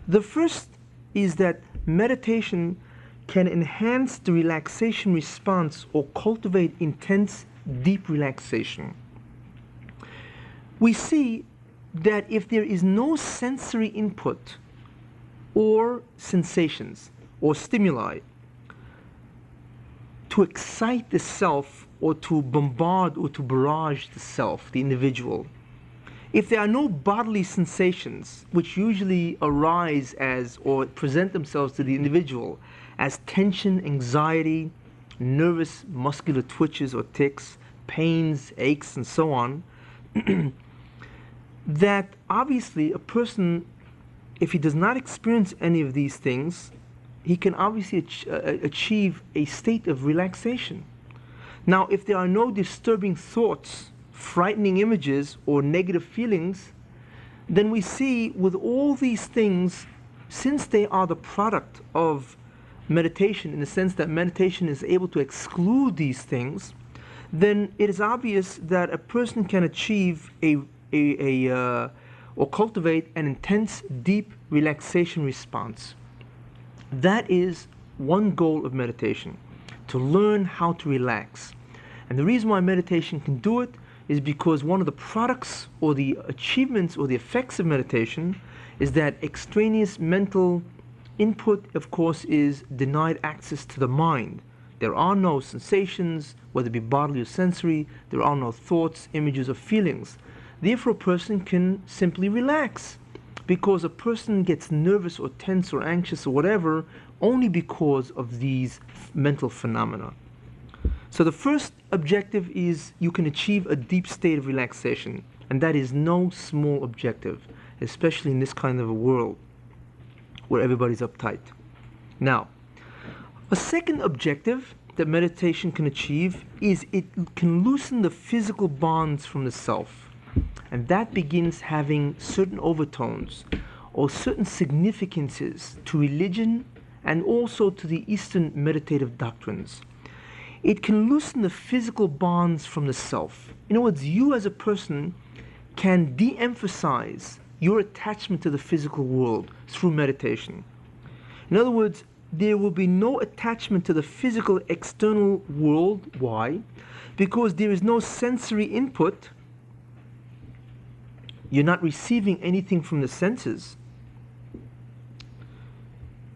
The first is that meditation can enhance the relaxation response or cultivate intense, deep relaxation. We see that if there is no sensory input or sensations or stimuli to excite the self or to bombard or to barrage the self, the individual, if there are no bodily sensations which usually arise as or present themselves to the individual as tension, anxiety, nervous muscular twitches or tics, pains, aches, and so on, that obviously a person, if he does not experience any of these things, he can obviously achieve a state of relaxation. Now, if there are no disturbing thoughts, frightening images, or negative feelings, then we see with all these things, since they are the product of meditation, in the sense that meditation is able to exclude these things, then it is obvious that a person can achieve or cultivate an intense, deep relaxation response. That is one goal of meditation, to learn how to relax. And the reason why meditation can do it is because one of the products or the achievements or the effects of meditation is that extraneous mental Input, of course, is denied access to the mind. There are no sensations, whether it be bodily or sensory. There are no thoughts, images, or feelings. Therefore, a person can simply relax, because a person gets nervous or tense or anxious or whatever only because of these mental phenomena. So the first objective is you can achieve a deep state of relaxation, and that is no small objective, especially in this kind of a world where everybody's uptight. Now, a second objective that meditation can achieve is it can loosen the physical bonds from the self, and that begins having certain overtones or certain significances to religion and also to the Eastern meditative doctrines. It can loosen the physical bonds from the self. In other words, you as a person can de-emphasize your attachment to the physical world through meditation. In other words, there will be no attachment to the physical external world. Why? Because there is no sensory input. You're not receiving anything from the senses.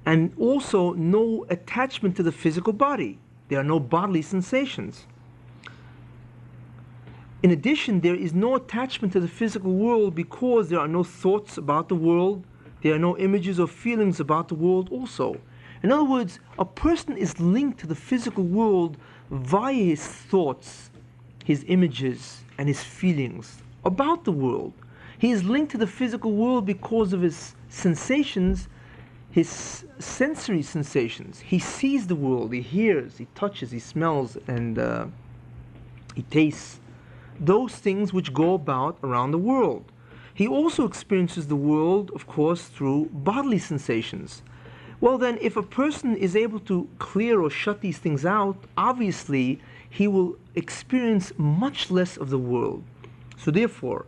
And also no attachment to the physical body. There are no bodily sensations. In addition, there is no attachment to the physical world because there are no thoughts about the world. There are no images or feelings about the world also. In other words, a person is linked to the physical world via his thoughts, his images, and his feelings about the world. He is linked to the physical world because of his sensations, his sensory sensations. He sees the world, he hears, he touches, he smells, and he tastes. Those things which go about around the world. He also experiences the world, of course, through bodily sensations. Well then, if a person is able to clear or shut these things out, obviously he will experience much less of the world. So therefore,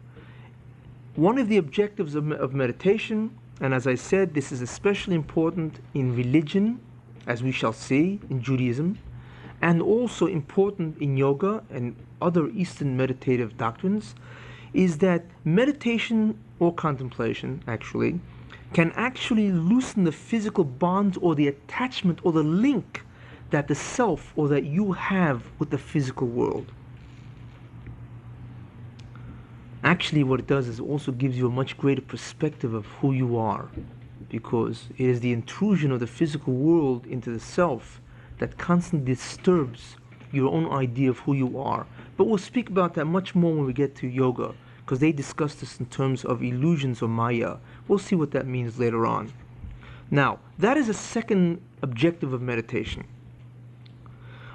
one of the objectives of meditation, and as I said, this is especially important in religion, as we shall see in Judaism, and also important in yoga and other Eastern meditative doctrines, is that meditation or contemplation actually can actually loosen the physical bonds or the attachment or the link that the self or that you have with the physical world. Actually, what it does is it also gives you a much greater perspective of who you are, because it is the intrusion of the physical world into the self that constantly disturbs your own idea of who you are. But we'll speak about that much more when we get to yoga, because they discuss this in terms of illusions or maya. We'll see what that means later on. Now, that is a second objective of meditation.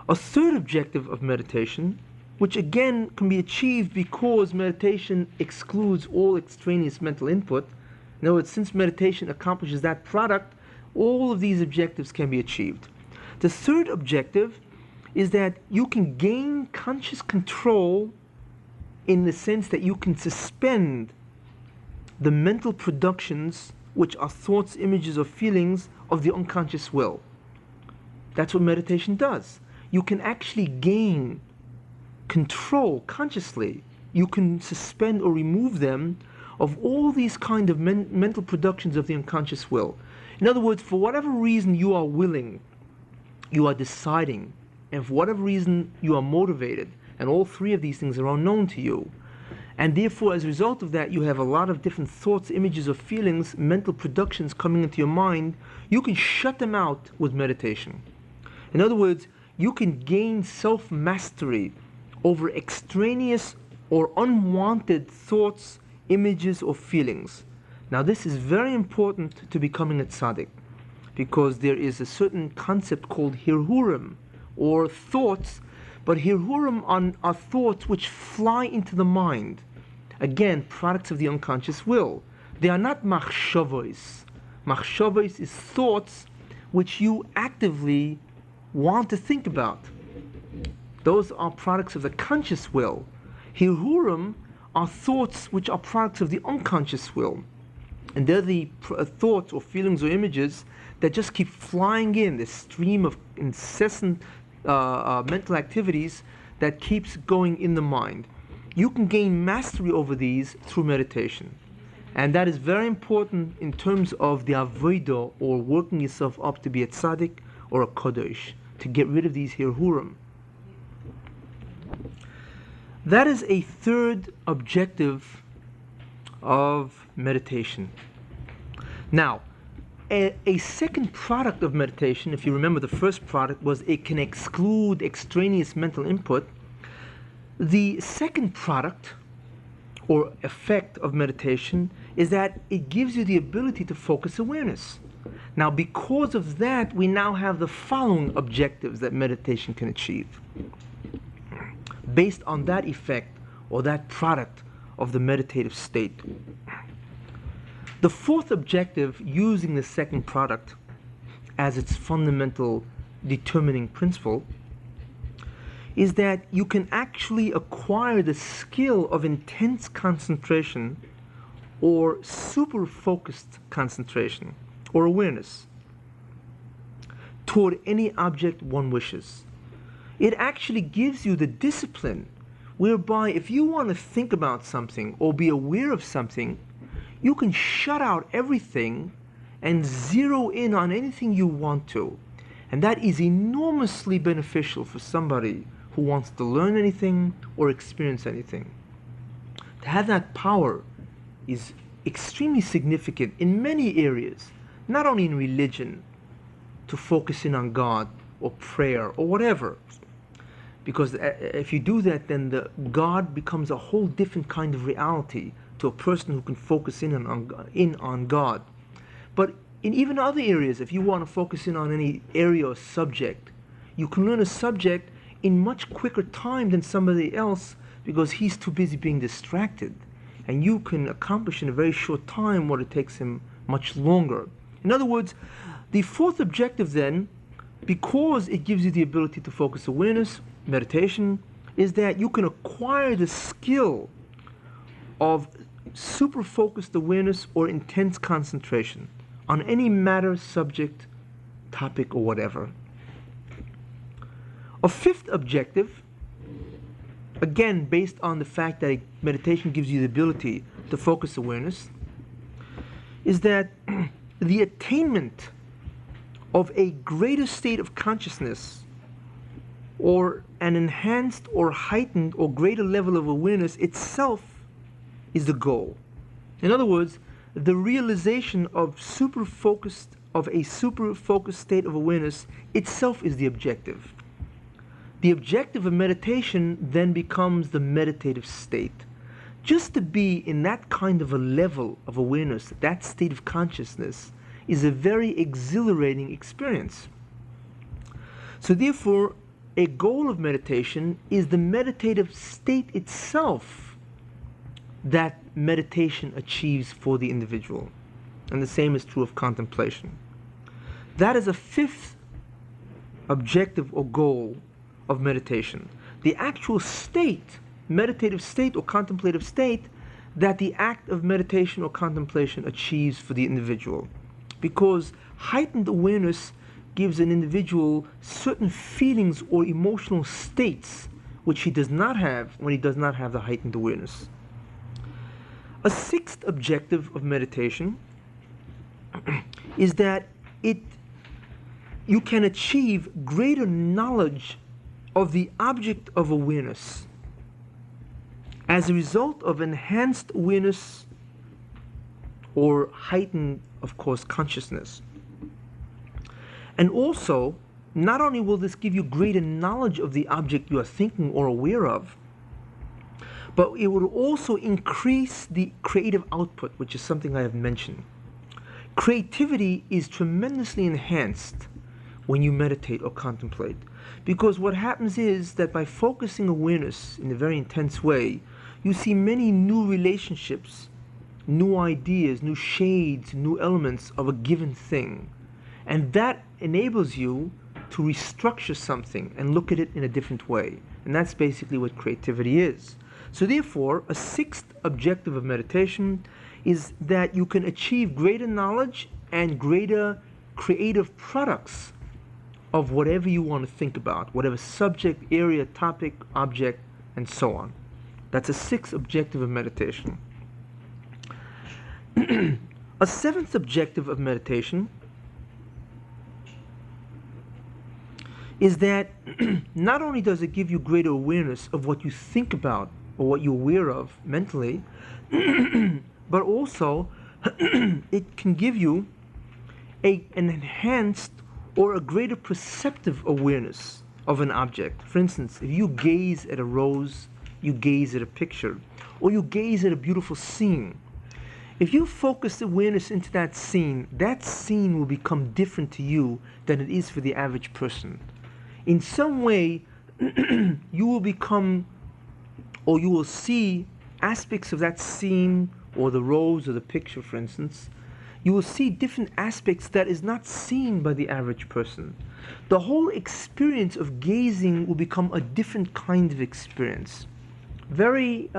A third objective of meditation, which again can be achieved because meditation excludes all extraneous mental input. In other words, since meditation accomplishes that product, all of these objectives can be achieved. The third objective is that you can gain conscious control in the sense that you can suspend the mental productions, which are thoughts, images, or feelings of the unconscious will. That's what meditation does. You can actually gain control consciously. You can suspend or remove them of all these kind of mental productions of the unconscious will. In other words, for whatever reason you are willing, you are deciding, and for whatever reason you are motivated, and all three of these things are unknown to you, and therefore as a result of that you have a lot of different thoughts, images, or feelings, mental productions coming into your mind, you can shut them out with meditation. In other words, you can gain self-mastery over extraneous or unwanted thoughts, images, or feelings. Now this is very important to becoming a tzaddik, because there is a certain concept called hirhurim, or thoughts, but hirhurim are thoughts which fly into the mind. Again, products of the unconscious will. They are not machshavos. Machshavos is thoughts which you actively want to think about. Those are products of the conscious will. Hirhurim are thoughts which are products of the unconscious will. And they're the thoughts or feelings or images that just keep flying in, this stream of incessant mental activities that keeps going in the mind. You can gain mastery over these through meditation. And that is very important in terms of the avodah, or working yourself up to be a tzaddik or a kodesh, to get rid of these hirhurim. That is a third objective of meditation. Now, a second product of meditation, if you remember the first product was it can exclude extraneous mental input. The second product or effect of meditation is that it gives you the ability to focus awareness. Now, because of that, we now have the following objectives that meditation can achieve based on that effect or that product of the meditative state. The fourth objective, using the second product as its fundamental determining principle, is that you can actually acquire the skill of intense concentration or super focused concentration or awareness toward any object one wishes. It actually gives you the discipline whereby if you want to think about something or be aware of something, you can shut out everything and zero in on anything you want to. And that is enormously beneficial for somebody who wants to learn anything or experience anything. To have that power is extremely significant in many areas, not only in religion, to focus in on God or prayer or whatever. Because if you do that, then the God becomes a whole different kind of reality to a person who can focus in on God. But in even other areas, if you want to focus in on any area or subject, you can learn a subject in much quicker time than somebody else because he's too busy being distracted. And you can accomplish in a very short time what it takes him much longer. In other words, the fourth objective then, because it gives you the ability to focus awareness, meditation, is that you can acquire the skill of super focused awareness or intense concentration on any matter, subject, topic, or whatever. A fifth objective, again based on the fact that meditation gives you the ability to focus awareness, is that the attainment of a greater state of consciousness or an enhanced or heightened or greater level of awareness itself is the goal. In other words, the realization of a super focused state of awareness itself is the objective. The objective of meditation then becomes the meditative state. Just to be in that kind of a level of awareness, that state of consciousness, is a very exhilarating experience. So therefore, a goal of meditation is the meditative state itself that meditation achieves for the individual. And the same is true of contemplation. That is a fifth objective or goal of meditation. The actual state, meditative state or contemplative state, that the act of meditation or contemplation achieves for the individual. Because heightened awareness gives an individual certain feelings or emotional states which he does not have when he does not have the heightened awareness. A sixth objective of meditation is that you can achieve greater knowledge of the object of awareness as a result of enhanced awareness or heightened, of course, consciousness. And also, not only will this give you greater knowledge of the object you are thinking or aware of, but it will also increase the creative output, which is something I have mentioned. Creativity is tremendously enhanced when you meditate or contemplate, because what happens is that by focusing awareness in a very intense way, you see many new relationships, new ideas, new shades, new elements of a given thing. And that enables you to restructure something and look at it in a different way. And that's basically what creativity is. So therefore, a sixth objective of meditation is that you can achieve greater knowledge and greater creative products of whatever you want to think about, whatever subject, area, topic, object, and so on. That's a sixth objective of meditation. A seventh objective of meditation is that not only does it give you greater awareness of what you think about or what you're aware of mentally, but also it can give you an enhanced or a greater perceptive awareness of an object. For instance, if you gaze at a rose, you gaze at a picture, or you gaze at a beautiful scene, if you focus awareness into that scene will become different to you than it is for the average person. In some way, you will become, or you will see aspects of that scene, or the rose, or the picture, for instance. You will see different aspects that is not seen by the average person. The whole experience of gazing will become a different kind of experience. Very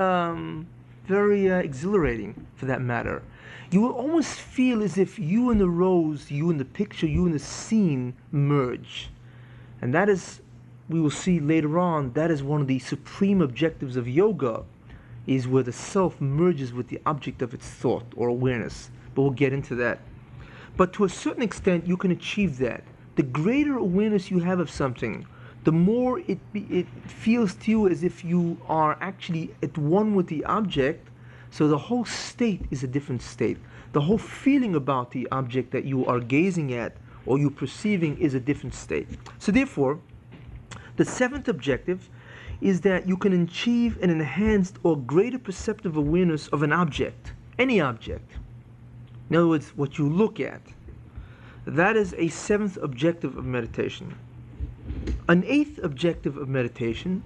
exhilarating, for that matter. You will almost feel as if you and the rose, you and the picture, you and the scene merge. And that is, we will see later on, that is one of the supreme objectives of yoga, is where the self merges with the object of its thought or awareness. But we'll get into that. But to a certain extent, you can achieve that. The greater awareness you have of something, the more it feels to you as if you are actually at one with the object. So the whole state is a different state. The whole feeling about the object that you are gazing at or you're perceiving is a different state. So therefore, the seventh objective is that you can achieve an enhanced or greater perceptive awareness of an object, any object. In other words, what you look at. That is a seventh objective of meditation. An eighth objective of meditation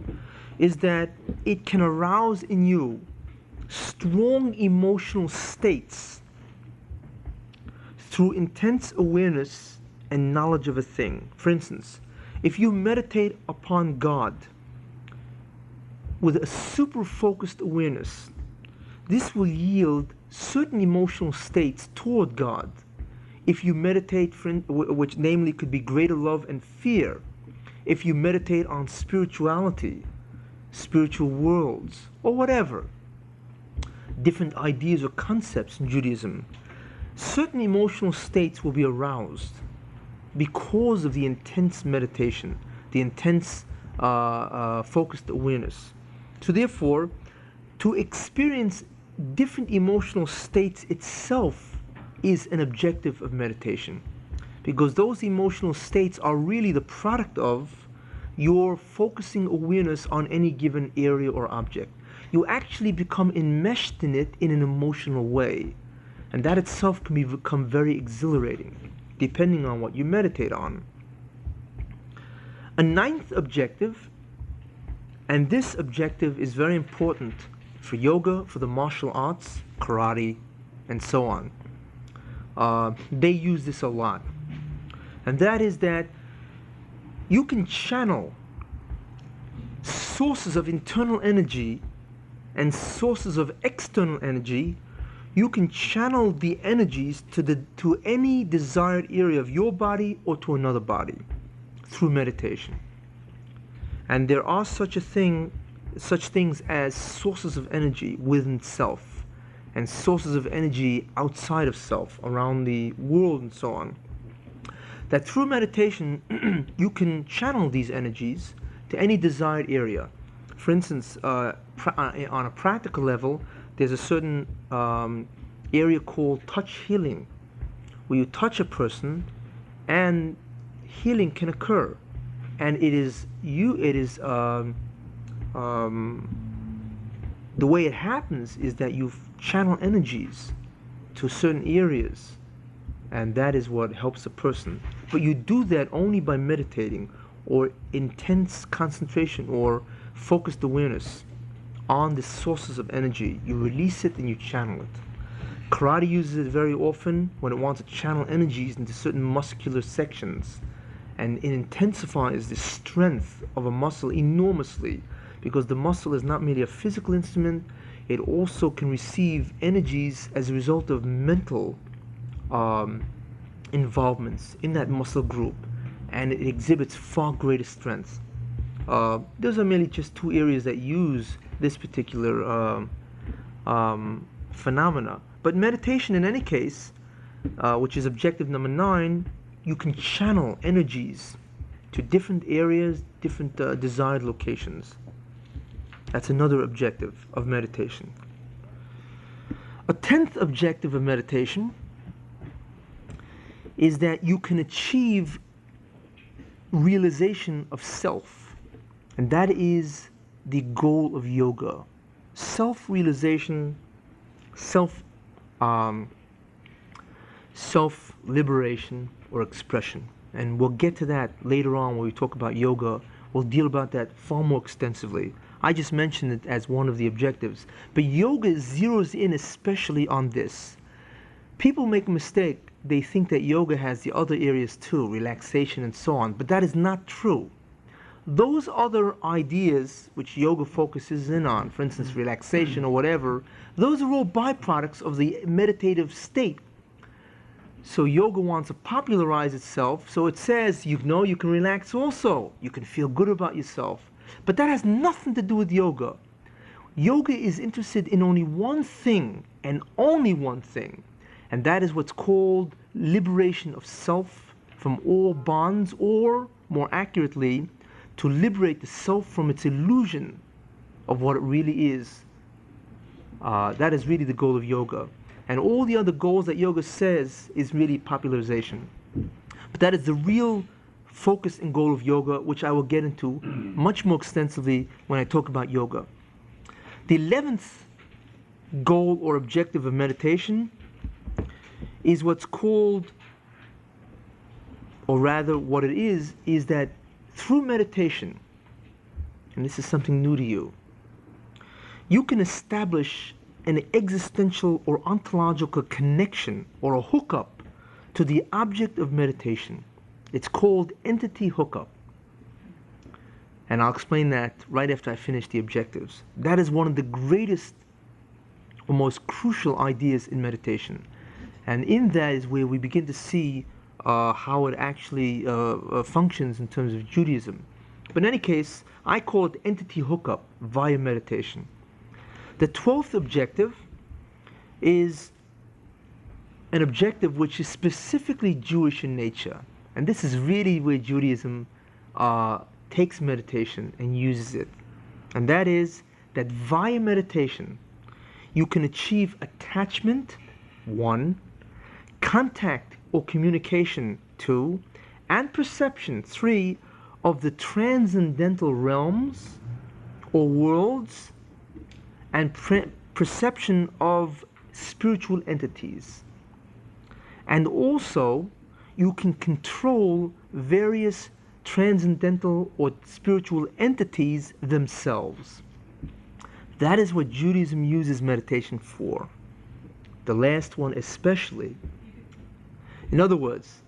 is that it can arouse in you strong emotional states through intense awareness and knowledge of a thing. For instance, if you meditate upon God with a super focused awareness, this will yield certain emotional states toward God. If you meditate, which namely could be greater love and fear, if you meditate on spirituality, spiritual worlds, or whatever, different ideas or concepts in Judaism, certain emotional states will be aroused because of the intense meditation, the intense focused awareness. So therefore, to experience different emotional states itself is an objective of meditation, because those emotional states are really the product of your focusing awareness on any given area or object. You actually become enmeshed in it in an emotional way, and that itself can become very exhilarating depending on what you meditate on. A ninth objective, and this objective is very important for yoga, for the martial arts, karate, and so on. They use this a lot. And that is that you can channel sources of internal energy and sources of external energy. You can channel the energies to any desired area of your body or to another body through meditation. And there are such things as sources of energy within self and sources of energy outside of self, around the world and so on. That through meditation, you can channel these energies to any desired area. For instance, on a practical level, there's a certain area called touch healing, where you touch a person and healing can occur. And the way it happens is that you channel energies to certain areas, and that is what helps a person. But you do that only by meditating or intense concentration or focused awareness on the sources of energy. You release it and you channel it. Karate uses it very often when it wants to channel energies into certain muscular sections, and it intensifies the strength of a muscle enormously, because the muscle is not merely a physical instrument, it also can receive energies as a result of mental involvements in that muscle group, and it exhibits far greater strength. Those are merely just two areas that use this particular phenomena, But meditation, in any case, which is objective number 9, you can channel energies to different areas, different desired locations. That's another objective of meditation. A 10th objective of meditation is that you can achieve realization of self, and that is the goal of yoga. Self-realization, self-liberation or expression. And we'll get to that later on when we talk about yoga. We'll deal about that far more extensively. I just mentioned it as one of the objectives. But yoga zeroes in especially on this. People make a mistake. They think that yoga has the other areas too, relaxation and so on. But that is not true. Those other ideas which yoga focuses in on, for instance, relaxation or whatever, those are all byproducts of the meditative state. So yoga wants to popularize itself, so it says, you know, you can relax also. You can feel good about yourself. But that has nothing to do with yoga. Yoga is interested in only one thing, and only one thing, and that is what's called liberation of self from all bonds, or, more accurately, to liberate the self from its illusion of what it really is. That is really the goal of yoga. And all the other goals that yoga says is really popularization. But that is the real focus and goal of yoga, which I will get into much more extensively when I talk about yoga. The 11th goal or objective of meditation is what's called, or rather what it is that through meditation, and this is something new to you, you can establish an existential or ontological connection or a hookup to the object of meditation. It's called entity hookup. And I'll explain that right after I finish the objectives. That is one of the greatest or most crucial ideas in meditation. And in that is where we begin to see how it actually functions in terms of Judaism. But in any case, I call it entity hookup via meditation. The 12th objective is an objective which is specifically Jewish in nature. And this is really where Judaism takes meditation and uses it. And that is that via meditation, you can achieve attachment, 1, contact or communication, 2, and perception, 3, of the transcendental realms or worlds, and perception of spiritual entities. And also, you can control various transcendental or spiritual entities themselves. That is what Judaism uses meditation for. The last one especially. In other words,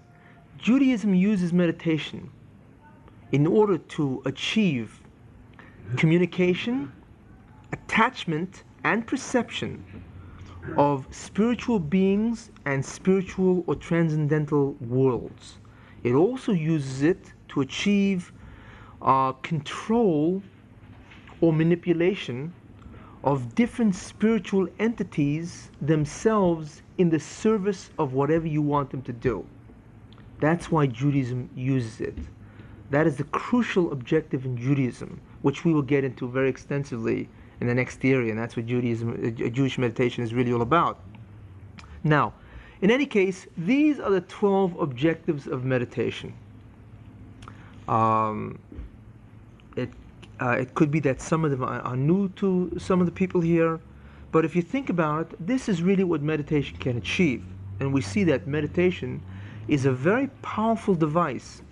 Judaism uses meditation in order to achieve communication, attachment, and perception of spiritual beings and spiritual or transcendental worlds. It also uses it to achieve control or manipulation of different spiritual entities themselves in the service of whatever you want them to do. That's why Judaism uses it. That is the crucial objective in Judaism, which we will get into very extensively in the next area, and that's what Judaism, Jewish meditation is really all about. Now, in any case, these are the 12 objectives of meditation. It could be that some of them are new to some of the people here, but if you think about it, this is really what meditation can achieve. And we see that meditation is a very powerful device.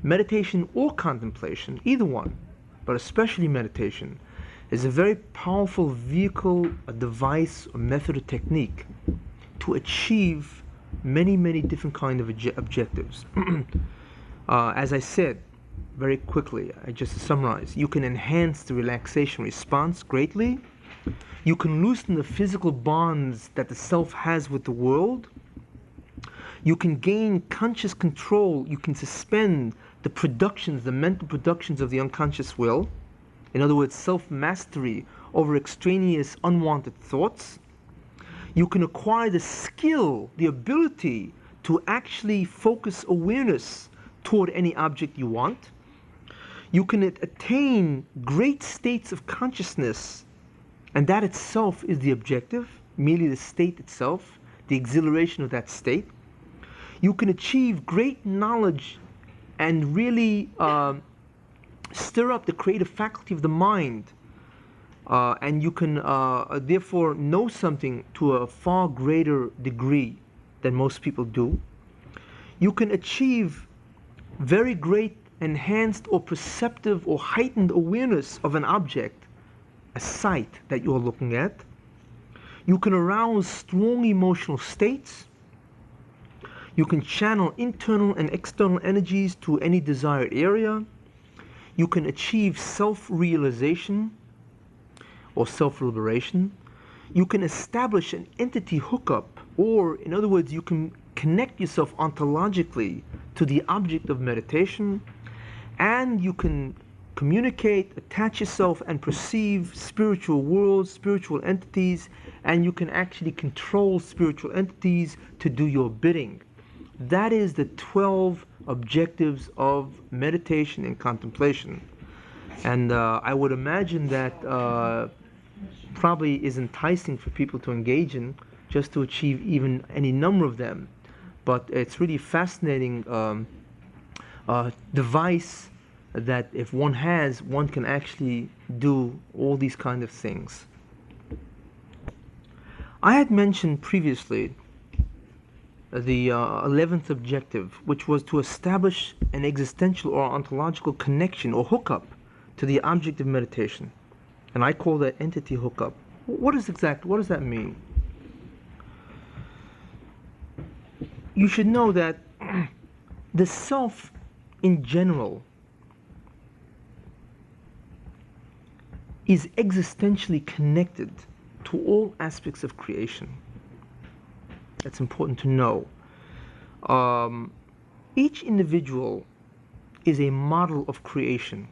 Meditation or contemplation, either one, but especially meditation, is a very powerful vehicle, a device, a method, or technique to achieve many, many different kind of objectives. As I said, very quickly, just to summarize, you can enhance the relaxation response greatly. You can loosen the physical bonds that the self has with the world. You can gain conscious control. You can suspend the productions, the mental productions of the unconscious will. In other words, self-mastery over extraneous, unwanted thoughts. You can acquire the skill, the ability to actually focus awareness toward any object you want. You can attain great states of consciousness, and that itself is the objective, merely the state itself, the exhilaration of that state. You can achieve great knowledge and really stir up the creative faculty of the mind, and you can therefore know something to a far greater degree than most people do. You can achieve very great enhanced or perceptive or heightened awareness of an object, a sight that you're looking at. You can arouse strong emotional states. You can channel internal and external energies to any desired area. You can achieve self-realization or self-liberation. You can establish an entity hookup, or in other words, you can connect yourself ontologically to the object of meditation, and you can communicate, attach yourself, and perceive spiritual worlds, spiritual entities, and you can actually control spiritual entities to do your bidding. That is the 12 objectives of meditation and contemplation. And I would imagine that probably is enticing for people to engage in, just to achieve even any number of them. But it's really fascinating device that if one has, one can actually do all these kind of things. I had mentioned previously the 11th objective, which was to establish an existential or ontological connection or hookup to the object of meditation. And I call that entity hookup. What does that mean? You should know that the self in general is existentially connected to all aspects of creation. That's important to know. Each individual is a model of creation.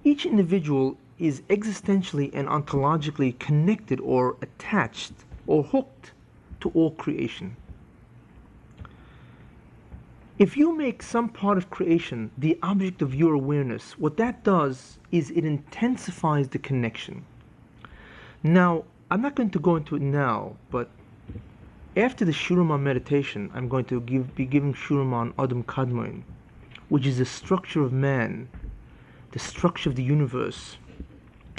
Each individual is existentially and ontologically connected or attached or hooked to all creation. If you make some part of creation the object of your awareness, what that does is it intensifies the connection. Now, I'm not going to go into it now, but after the Shurim on meditation, I'm going to be giving Shurim on Adam Kadmon, which is the structure of man, the structure of the universe,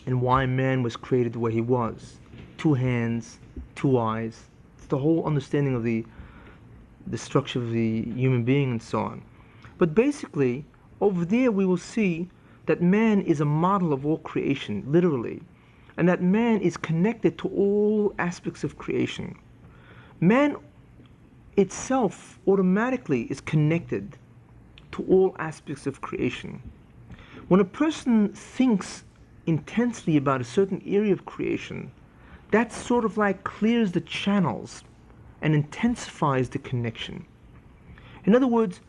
and why man was created the way he was. 2 hands, 2 eyes. It's the whole understanding of the structure of the human being and so on. But basically, over there we will see that man is a model of all creation, literally, and that man is connected to all aspects of creation. Man itself automatically is connected to all aspects of creation. When a person thinks intensely about a certain area of creation, that sort of like clears the channels and intensifies the connection. In other words,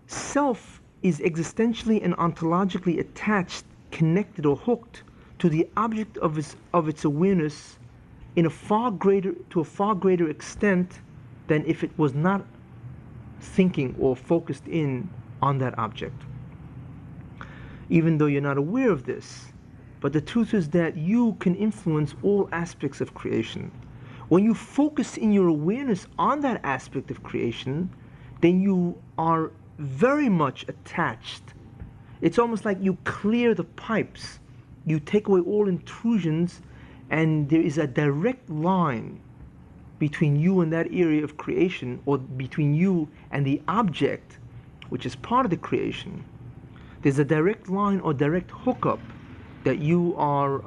self is existentially and ontologically attached, connected or hooked to the object of its awareness to a far greater extent than if it was not thinking or focused in on that object. Even though you're not aware of this, but the truth is that you can influence all aspects of creation. When you focus in your awareness on that aspect of creation, then you are very much attached. It's almost like you clear the pipes. You take away all intrusions, and there is a direct line between you and that area of creation, or between you and the object, which is part of the creation. There's a direct line or direct hookup that you are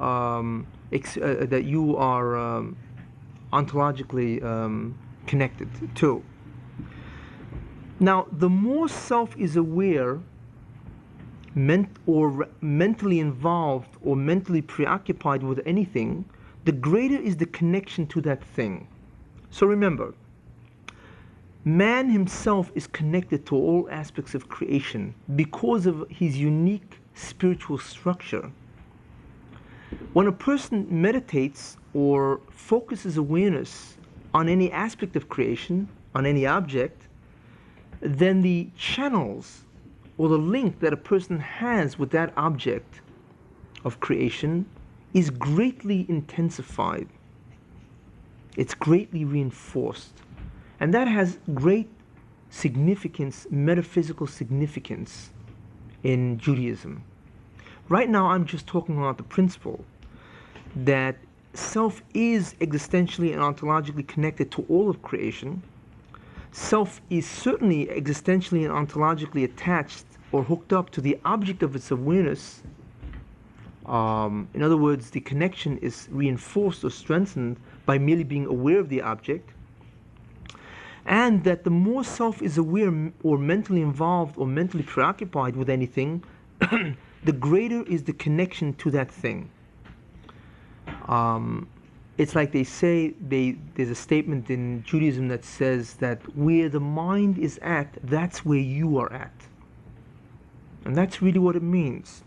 ontologically connected to. Now, the more self is aware, mentally involved, or mentally preoccupied with anything, the greater is the connection to that thing. So remember, man himself is connected to all aspects of creation because of his unique spiritual structure. When a person meditates or focuses awareness on any aspect of creation, on any object, then the channels or the link that a person has with that object of creation is greatly intensified. It's greatly reinforced. And that has great significance, metaphysical significance in Judaism. Right now, I'm just talking about the principle that self is existentially and ontologically connected to all of creation. Self is certainly existentially and ontologically attached or hooked up to the object of its awareness. In other words, the connection is reinforced or strengthened by merely being aware of the object. And that the more self is aware or mentally involved or mentally preoccupied with anything, the greater is the connection to that thing. It's like they say, there's a statement in Judaism that says that where the mind is at, that's where you are at. And that's really what it means.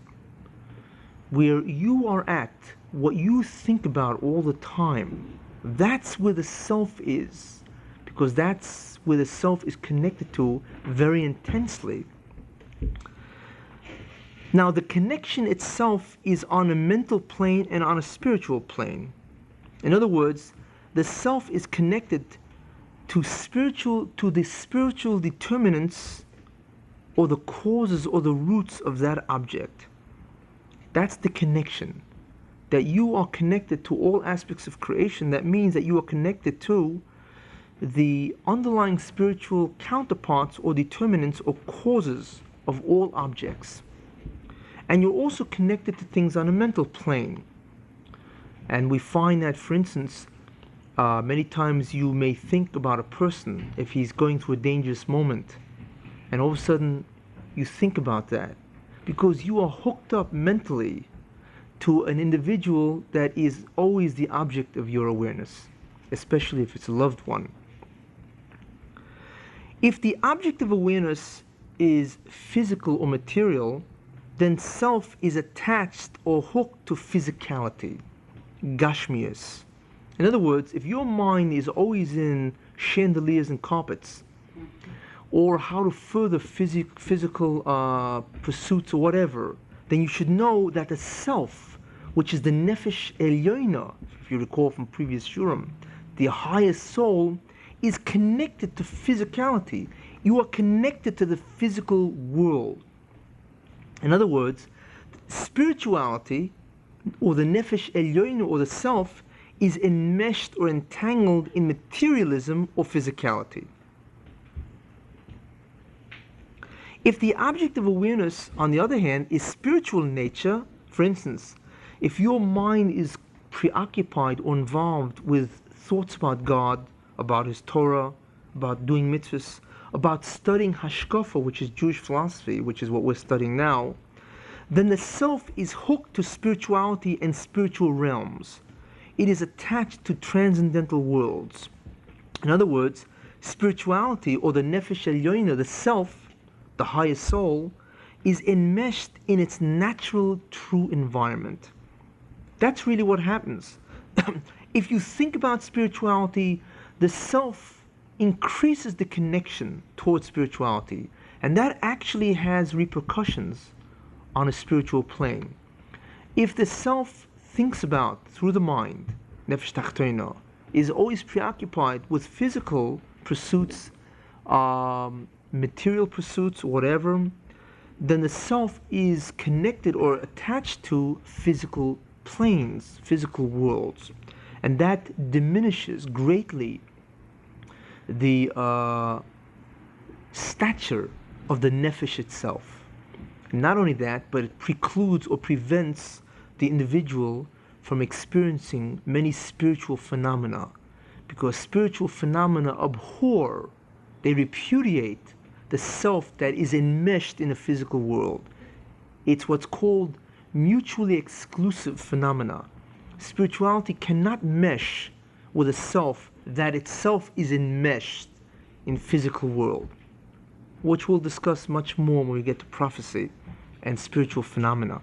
Where you are at, what you think about all the time, that's where the self is. Because that's where the self is connected to very intensely. Now, the connection itself is on a mental plane and on a spiritual plane. In other words, the self is connected to the spiritual determinants or the causes or the roots of that object. That's the connection. That you are connected to all aspects of creation. That means that you are connected to the underlying spiritual counterparts or determinants or causes of all objects. And you're also connected to things on a mental plane. And we find that, for instance, many times you may think about a person if he's going through a dangerous moment, and all of a sudden you think about that because you are hooked up mentally to an individual that is always the object of your awareness, especially if it's a loved one. If the object of awareness is physical or material, then self is attached or hooked to physicality, gashmias. In other words, if your mind is always in chandeliers and carpets, or how to further physical pursuits or whatever, then you should know that the self, which is the nefesh elyoina, if you recall from previous shurim, the highest soul, is connected to physicality. You are connected to the physical world. In other words, spirituality, or the nefesh elyoina, or the self, is enmeshed or entangled in materialism or physicality. If the object of awareness, on the other hand, is spiritual in nature, for instance, if your mind is preoccupied or involved with thoughts about God, about His Torah, about doing mitzvahs, about studying hashkafa, which is Jewish philosophy, which is what we're studying now, then the self is hooked to spirituality and spiritual realms. It is attached to transcendental worlds. In other words, spirituality, or the nefesh elyoina, the self, the highest soul, is enmeshed in its natural, true environment. That's really what happens. If you think about spirituality, the self increases the connection towards spirituality, and that actually has repercussions on a spiritual plane. If the self thinks about, through the mind, nefesh tachtoina, is always preoccupied with physical pursuits, material pursuits, whatever, then the self is connected or attached to physical planes, physical worlds. And that diminishes greatly the stature of the nefesh itself. Not only that, but it precludes or prevents the individual from experiencing many spiritual phenomena, because spiritual phenomena abhor, they repudiate the self that is enmeshed in the physical world. It's what's called mutually exclusive phenomena. Spirituality cannot mesh with a self that itself is enmeshed in physical world, which we'll discuss much more when we get to prophecy and spiritual phenomena.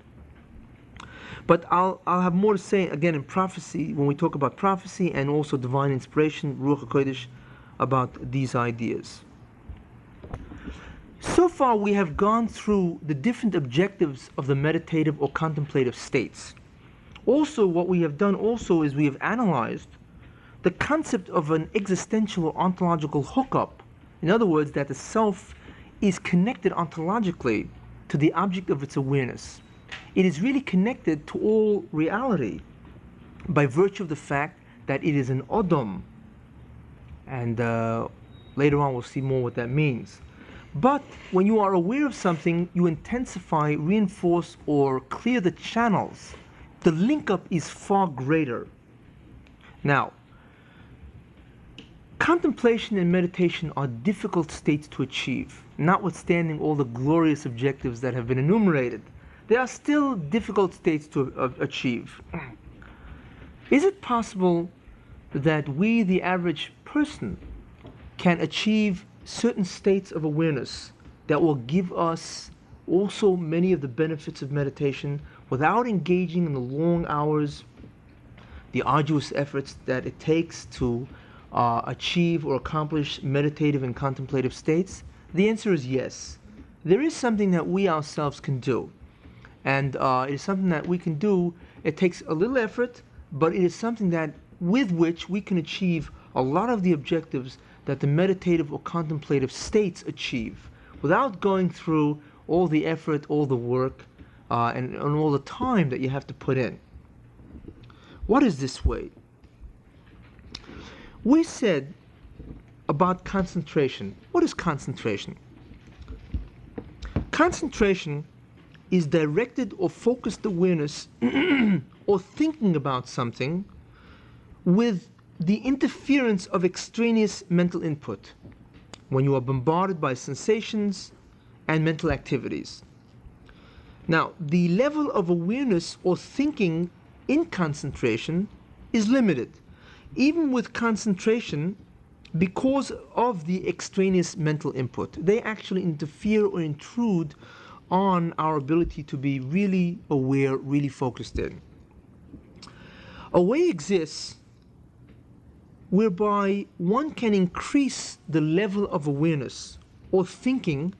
But I'll have more to say again in prophecy, when we talk about prophecy and also divine inspiration, Ruach HaKodesh, about these ideas. So far we have gone through the different objectives of the meditative or contemplative states. Also, what we have done also is we have analyzed the concept of an existential or ontological hookup. In other words, that the self is connected ontologically to the object of its awareness. It is really connected to all reality by virtue of the fact that it is an Odom. And later on we'll see more what that means. But when you are aware of something, you intensify, reinforce, or clear the channels. The link up is far greater. Now, contemplation and meditation are difficult states to achieve, notwithstanding all the glorious objectives that have been enumerated. They are still difficult states to achieve. Is it possible that we, the average person, can achieve certain states of awareness that will give us also many of the benefits of meditation without engaging in the long hours, the arduous efforts that it takes to achieve or accomplish meditative and contemplative states? The answer is yes. There is something that we ourselves can do. And it is something that we can do. It takes a little effort, but it is something that with which we can achieve a lot of the objectives that the meditative or contemplative states achieve without going through all the effort, all the work, and all the time that you have to put in. What is this way? We said about concentration. What is concentration? Concentration is directed or focused awareness or thinking about something with the interference of extraneous mental input when you are bombarded by sensations and mental activities. Now, the level of awareness or thinking in concentration is limited, even with concentration, because of the extraneous mental input. They actually interfere or intrude on our ability to be really aware, really focused in. A way exists whereby one can increase the level of awareness or thinking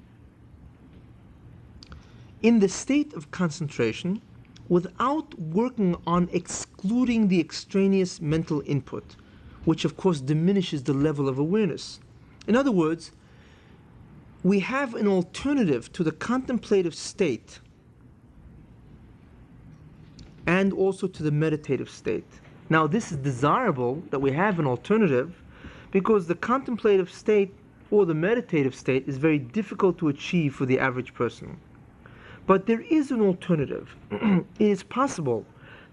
in the state of concentration without working on excluding the extraneous mental input, which of course diminishes the level of awareness. In other words, we have an alternative to the contemplative state and also to the meditative state. Now, this is desirable that we have an alternative because the contemplative state or the meditative state is very difficult to achieve for the average person. But there is an alternative. It is possible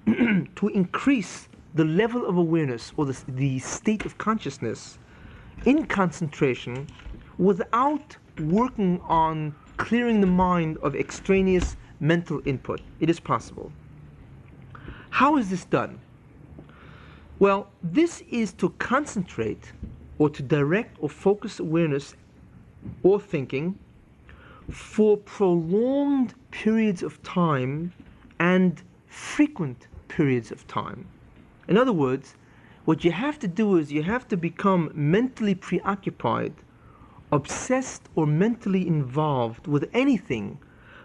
to increase the level of awareness or the state of consciousness in concentration without working on clearing the mind of extraneous mental input. It is possible. How is this done? Well, this is to concentrate or to direct or focus awareness or thinking for prolonged periods of time and frequent periods of time. In other words, what you have to do is you have to become mentally preoccupied, obsessed, or mentally involved with anything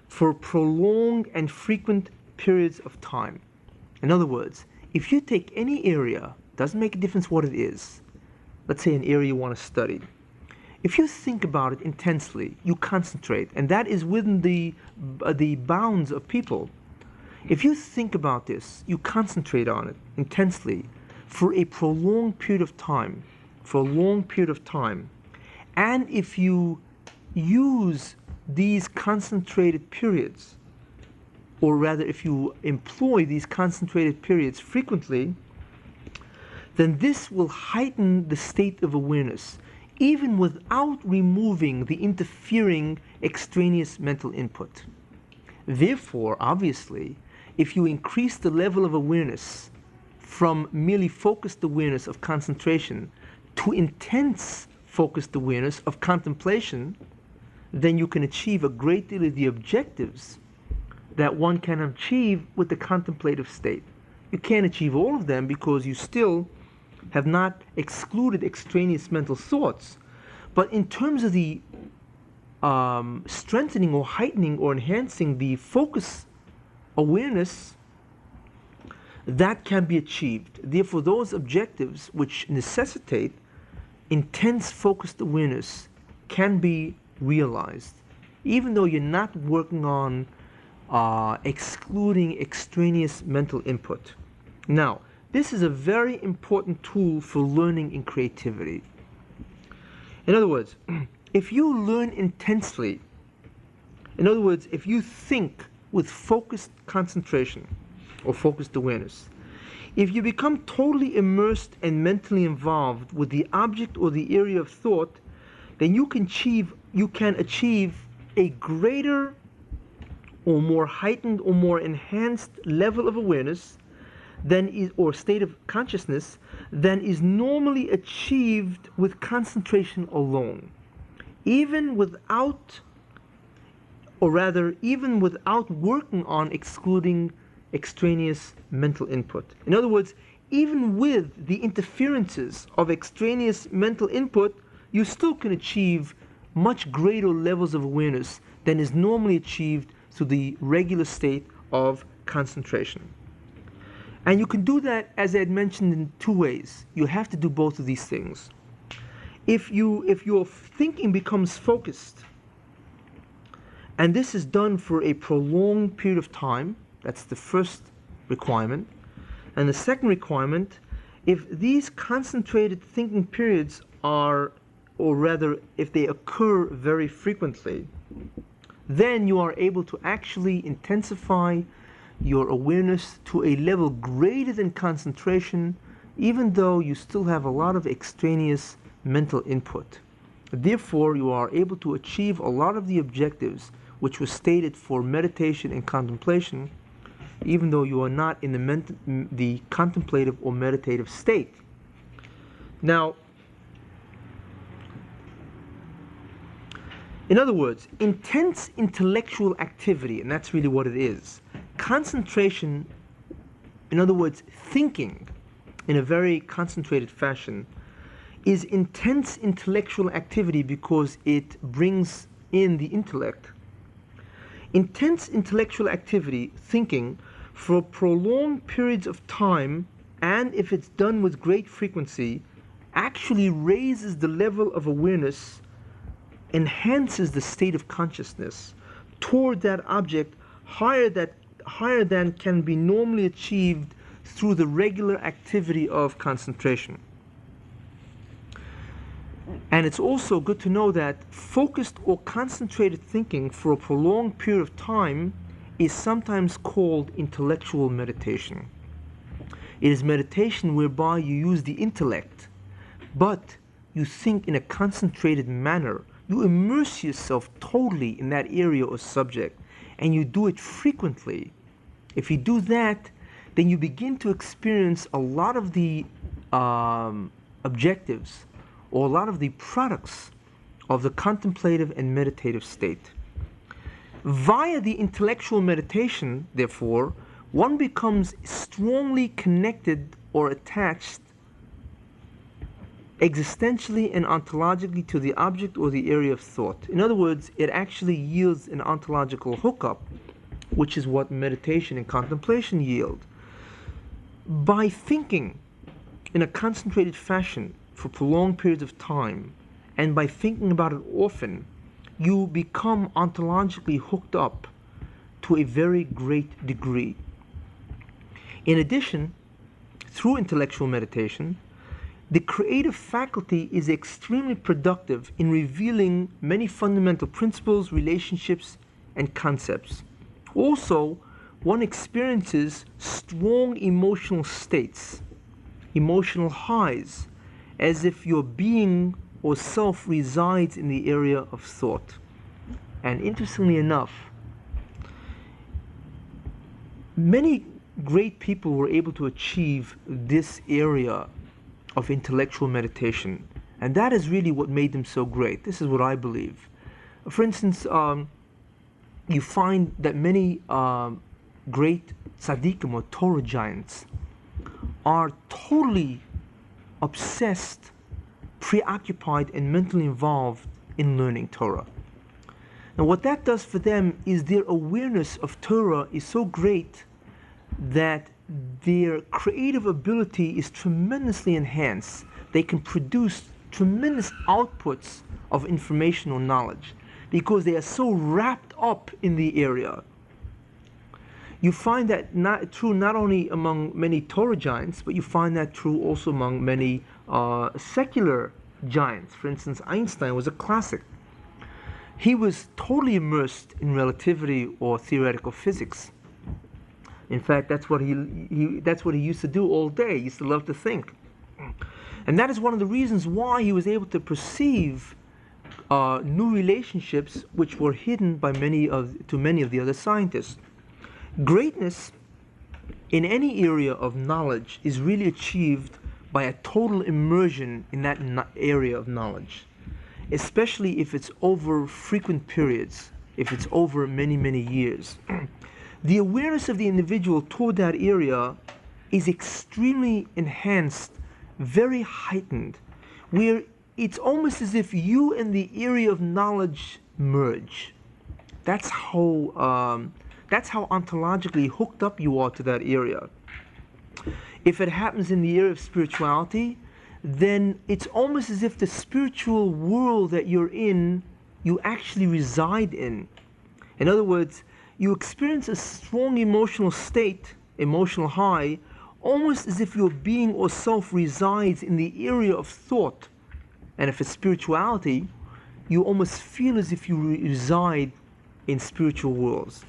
for prolonged and frequent periods of time. In other words, if you take any area, doesn't make a difference what it is, let's say an area you want to study, if you think about it intensely, you concentrate, and that is within the bounds of people. If you think about this, you concentrate on it intensely for a prolonged period of time, and if you use these concentrated periods, or rather if you employ these concentrated periods frequently, then this will heighten the state of awareness, even without removing the interfering extraneous mental input. Therefore, obviously, if you increase the level of awareness from merely focused awareness of concentration to intense focused awareness of contemplation, then you can achieve a great deal of the objectives that one can achieve with the contemplative state. You can't achieve all of them because you still have not excluded extraneous mental thoughts. But in terms of the strengthening or heightening or enhancing the focus awareness, that can be achieved. Therefore, those objectives which necessitate intense focused awareness can be realized, even though you're not working on excluding extraneous mental input. Now, this is a very important tool for learning in creativity. In other words, if you learn intensely, in other words, if you think with focused concentration or focused awareness, if you become totally immersed and mentally involved with the object or the area of thought, then you can achieve a greater or more heightened or more enhanced level of awareness or state of consciousness than is normally achieved with concentration alone. Even without working on excluding extraneous mental input. In other words, even with the interferences of extraneous mental input, you still can achieve much greater levels of awareness than is normally achieved through the regular state of concentration. And you can do that, as I had mentioned, in two ways. You have to do both of these things. If your thinking becomes focused, and this is done for a prolonged period of time, that's the first requirement. And the second requirement, if these concentrated thinking periods are, or rather, if they occur very frequently, then you are able to actually intensify your awareness to a level greater than concentration, even though you still have a lot of extraneous mental input. Therefore, you are able to achieve a lot of the objectives which were stated for meditation and contemplation, even though you are not in the contemplative or meditative state. Now, in other words, intense intellectual activity, and that's really what it is. Concentration, in other words, thinking in a very concentrated fashion, is intense intellectual activity because it brings in the intellect. Intense intellectual activity, thinking, for prolonged periods of time, and if it's done with great frequency, actually raises the level of awareness, enhances the state of consciousness toward that object higher than can be normally achieved through the regular activity of concentration. And it's also good to know that focused or concentrated thinking for a prolonged period of time is sometimes called intellectual meditation. It is meditation whereby you use the intellect, but you think in a concentrated manner. You immerse yourself totally in that area or subject, and you do it frequently. If you do that, then you begin to experience a lot of the objectives or a lot of the products of the contemplative and meditative state. Via the intellectual meditation, therefore, one becomes strongly connected or attached existentially and ontologically to the object or the area of thought. In other words, it actually yields an ontological hookup, which is what meditation and contemplation yield. By thinking in a concentrated fashion for prolonged periods of time, and by thinking about it often, you become ontologically hooked up to a very great degree. In addition, through intellectual meditation, the creative faculty is extremely productive in revealing many fundamental principles, relationships, and concepts. Also, one experiences strong emotional states, emotional highs, as if your being or self resides in the area of thought. And interestingly enough, many great people were able to achieve this area of intellectual meditation, and that is really what made them so great. This is what I believe. For instance, you find that many great tzaddikim or Torah giants are totally obsessed, preoccupied, and mentally involved in learning Torah. Now, what that does for them is their awareness of Torah is so great that their creative ability is tremendously enhanced. They can produce tremendous outputs of information or knowledge because they are so wrapped up in the area. You find that true not only among many Torah giants, but you find that true also among many secular giants. For instance, Einstein was a classic. He was totally immersed in relativity or theoretical physics. In fact, that's what he used to do all day. He used to love to think. And that is one of the reasons why he was able to perceive new relationships which were hidden by many of the other scientists. Greatness in any area of knowledge is really achieved by a total immersion in that area of knowledge, especially if it's over frequent periods, if it's over many, many years. The awareness of the individual toward that area is extremely enhanced, very heightened, where it's almost as if you and the area of knowledge merge. That's how ontologically hooked up you are to that area. If it happens in the area of spirituality, then it's almost as if the spiritual world that you're in, you actually reside in. In other words, you experience a strong emotional state, emotional high, almost as if your being or self resides in the area of thought. And if it's spirituality, you almost feel as if you reside in spiritual worlds.